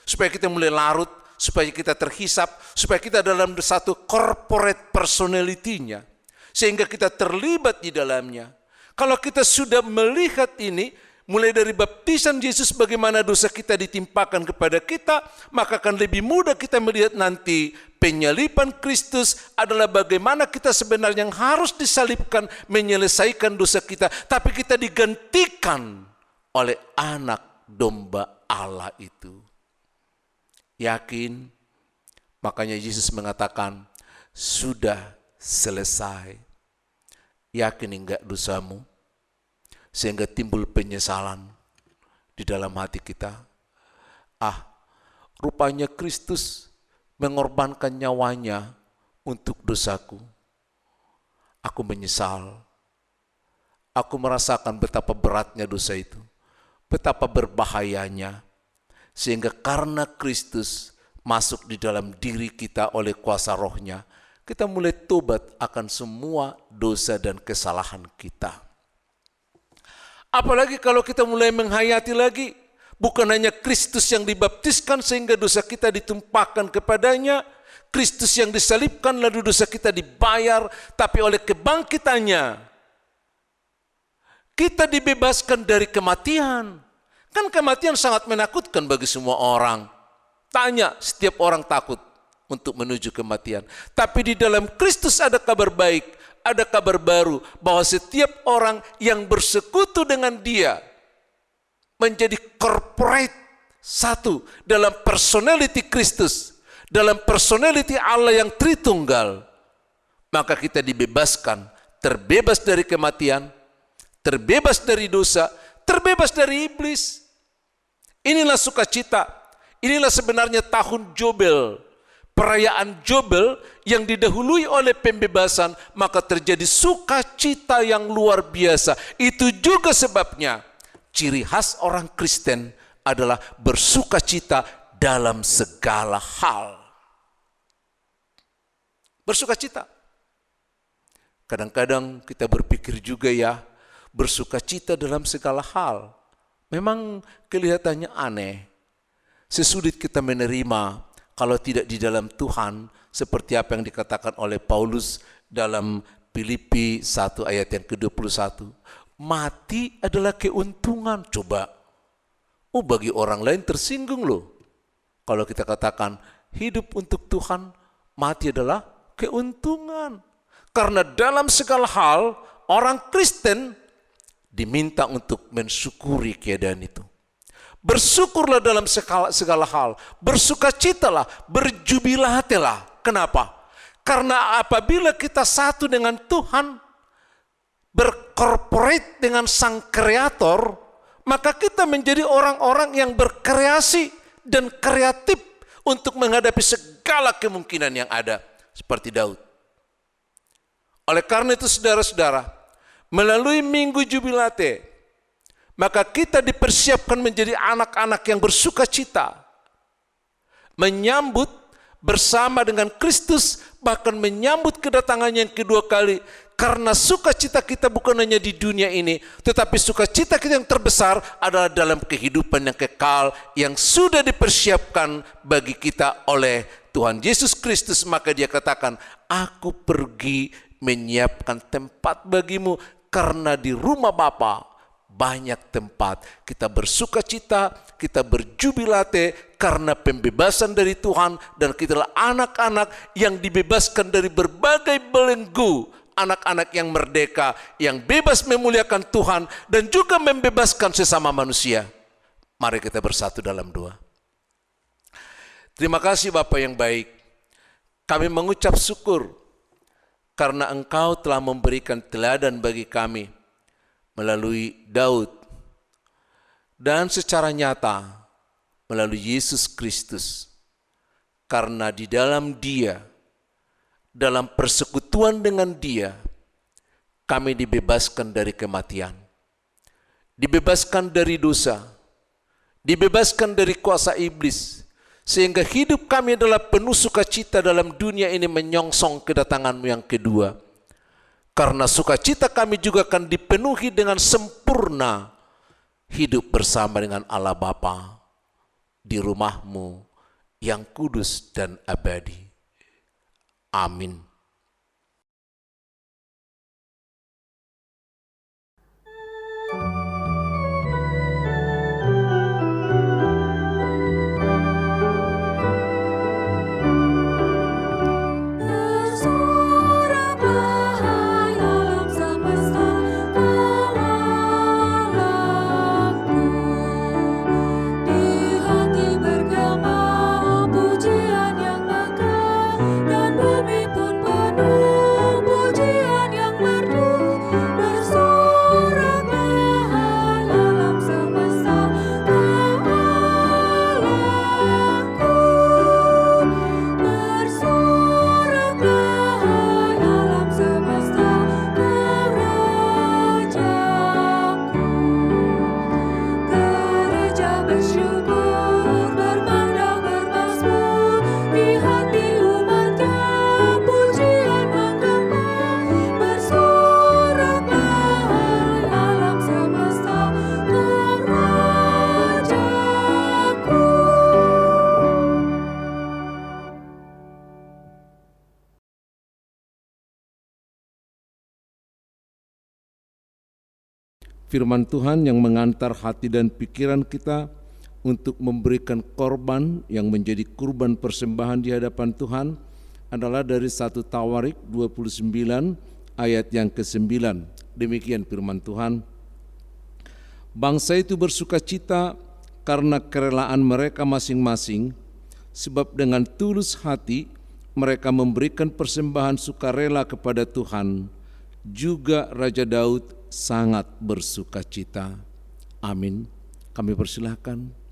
Supaya kita mulai larut, supaya kita terhisap, supaya kita dalam satu corporate personality-nya. Sehingga kita terlibat di dalamnya. Kalau kita sudah melihat ini, mulai dari baptisan Yesus bagaimana dosa kita ditimpakan kepada kita, maka akan lebih mudah kita melihat nanti penyalipan Kristus adalah bagaimana kita sebenarnya yang harus disalibkan menyelesaikan dosa kita, tapi kita digantikan oleh anak domba Allah itu. Yakin? Makanya Yesus mengatakan, sudah selesai. Yakin enggak dosamu? Sehingga timbul penyesalan di dalam hati kita. Rupanya Kristus mengorbankan nyawanya untuk dosaku. Aku menyesal. Aku merasakan betapa beratnya dosa itu. Betapa berbahayanya. Sehingga karena Kristus masuk di dalam diri kita oleh kuasa rohnya, kita mulai tobat akan semua dosa dan kesalahan kita. Apalagi kalau kita mulai menghayati lagi, bukan hanya Kristus yang dibaptiskan sehingga dosa kita ditumpahkan kepadanya, Kristus yang disalibkan lalu dosa kita dibayar, tapi oleh kebangkitannya, kita dibebaskan dari kematian. Kan kematian sangat menakutkan bagi semua orang. Tanya, setiap orang takut untuk menuju kematian. Tapi di dalam Kristus ada kabar baik, ada kabar baru, bahwa setiap orang yang bersekutu dengan Dia menjadi corporate satu dalam personality Kristus, dalam personality Allah yang Tritunggal, maka kita dibebaskan, terbebas dari kematian, terbebas dari dosa, terbebas dari iblis. Inilah sukacita, inilah sebenarnya tahun Jobel, perayaan Jobel yang didahului oleh pembebasan, maka terjadi sukacita yang luar biasa. Itu juga sebabnya ciri khas orang Kristen adalah bersukacita dalam segala hal. Bersukacita. Kadang-kadang kita berpikir juga ya, bersukacita dalam segala hal. Memang kelihatannya aneh. Sesulit kita menerima kalau tidak di dalam Tuhan, seperti apa yang dikatakan oleh Paulus dalam Filipi 1 ayat yang ke-21. Mati adalah keuntungan. Coba. Bagi orang lain tersinggung loh. Kalau kita katakan hidup untuk Tuhan, mati adalah keuntungan. Karena dalam segala hal, orang Kristen diminta untuk mensyukuri keadaan itu. Bersyukurlah dalam segala hal. Bersukacitalah, berjubilatilah. Kenapa? Karena apabila kita satu dengan Tuhan, berkorporate dengan Sang Kreator, maka kita menjadi orang-orang yang berkreasi dan kreatif untuk menghadapi segala kemungkinan yang ada. Seperti Daud. Oleh karena itu saudara-saudara, melalui Minggu Jubilate, maka kita dipersiapkan menjadi anak-anak yang bersukacita, menyambut bersama dengan Kristus, bahkan menyambut kedatangannya yang kedua kali, karena sukacita kita bukan hanya di dunia ini, tetapi sukacita kita yang terbesar adalah dalam kehidupan yang kekal, yang sudah dipersiapkan bagi kita oleh Tuhan Yesus Kristus. Maka Dia katakan, aku pergi menyiapkan tempat bagimu. karena di rumah Bapa banyak tempat. Kita bersuka cita, kita berjubilate karena pembebasan dari Tuhan, dan kita adalah anak-anak yang dibebaskan dari berbagai belenggu, anak-anak yang merdeka, yang bebas memuliakan Tuhan dan juga membebaskan sesama manusia. Mari kita bersatu dalam doa. Terima kasih Bapa yang baik. Kami mengucap syukur karena Engkau telah memberikan teladan bagi kami melalui Daud dan secara nyata melalui Yesus Kristus. Karena di dalam Dia, dalam persekutuan dengan Dia, kami dibebaskan dari kematian, dibebaskan dari dosa, dibebaskan dari kuasa iblis, sehingga hidup kami adalah penuh sukacita dalam dunia ini menyongsong kedatangan-Mu yang kedua. Karena sukacita kami juga akan dipenuhi dengan sempurna hidup bersama dengan Allah Bapa di rumah-Mu yang kudus dan abadi. Amin. Firman Tuhan yang mengantar hati dan pikiran kita untuk memberikan korban yang menjadi kurban persembahan di hadapan Tuhan adalah dari 1 Tawarik 29 ayat yang ke-9. Demikian firman Tuhan. Bangsa itu bersukacita karena kerelaan mereka masing-masing, sebab dengan tulus hati mereka memberikan persembahan sukarela kepada Tuhan. Juga Raja Daud sangat bersukacita. Amin. Kami persilahkan.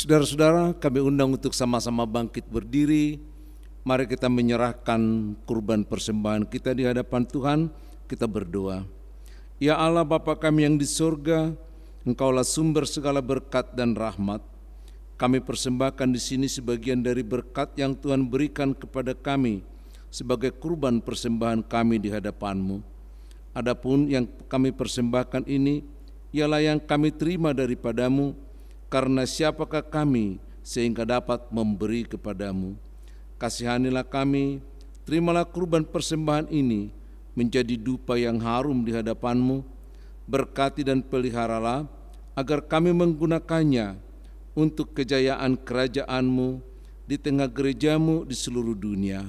Saudara-saudara, kami undang untuk sama-sama bangkit berdiri. Mari kita menyerahkan kurban persembahan kita di hadapan Tuhan. Kita berdoa. Ya Allah Bapa kami yang di surga, Engkaulah sumber segala berkat dan rahmat. Kami persembahkan di sini sebagian dari berkat yang Tuhan berikan kepada kami sebagai kurban persembahan kami di hadapan-Mu. Adapun yang kami persembahkan ini ialah yang kami terima daripada-Mu, karena siapakah kami sehingga dapat memberi kepadamu. Kasihanilah kami, terimalah kurban persembahan ini menjadi dupa yang harum di hadapan-Mu. Berkati dan peliharalah agar kami menggunakannya untuk kejayaan kerajaan-Mu di tengah gereja-Mu di seluruh dunia.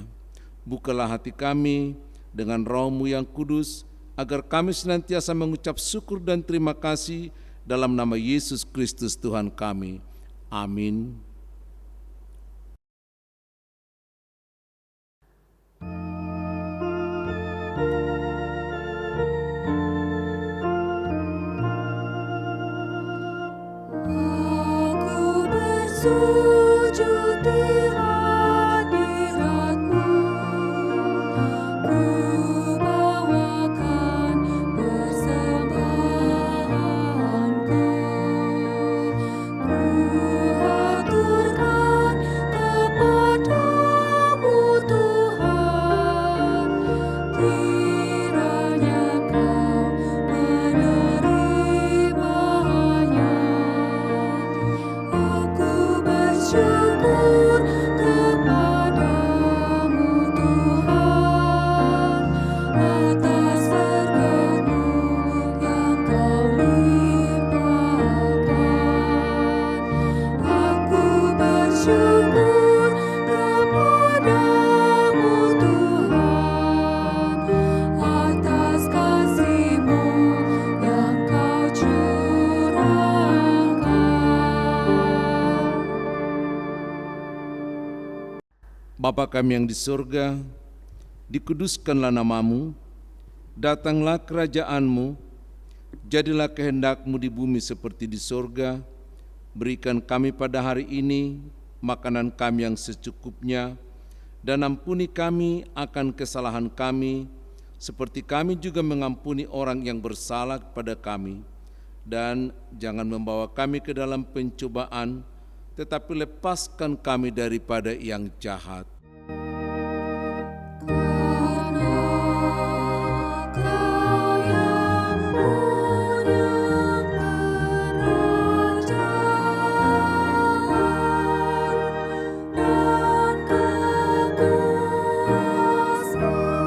Bukalah hati kami dengan Roh-Mu yang kudus, agar kami senantiasa mengucap syukur dan terima kasih dalam nama Yesus Kristus Tuhan kami. Amin. Aku bersujud di hadirat-Mu. Ku bawakan persembahanku. Ku haturkan kepadamu Tuhan, kiranya Kau menerimanya. Aku bersyukur kepadamu Tuhan, atas berkat-Mu yang Kau limpahkan. Aku bersyukur kepadamu Tuhan, atas kasih-Mu yang Kau curahkan. Bapa kami yang di surga, dikuduskanlah nama-Mu, datanglah kerajaan-Mu, jadilah kehendak-Mu di bumi seperti di surga. Berikan kami pada hari ini makanan kami yang secukupnya, dan ampuni kami akan kesalahan kami, seperti kami juga mengampuni orang yang bersalah kepada kami. Dan jangan membawa kami ke dalam pencobaan, tetapi lepaskan kami daripada yang jahat. Karena Kau yang punya kerajaan dan kekuasaan dan kemuliaan sampai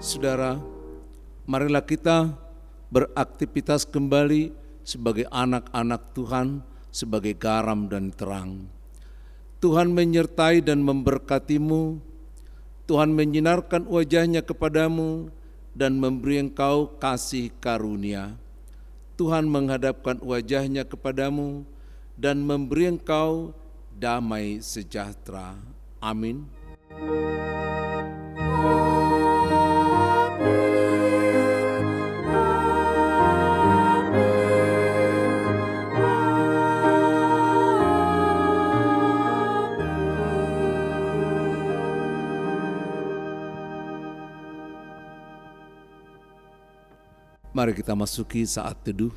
Saudara, marilah kita beraktivitas kembali sebagai anak-anak Tuhan, sebagai garam dan terang. Tuhan menyertai dan memberkatimu, Tuhan menyinarkan wajah-Nya kepadamu dan memberi engkau kasih karunia. Tuhan menghadapkan wajah-Nya kepadamu dan memberi engkau damai sejahtera. Amin. Mari kita masuki saat teduh.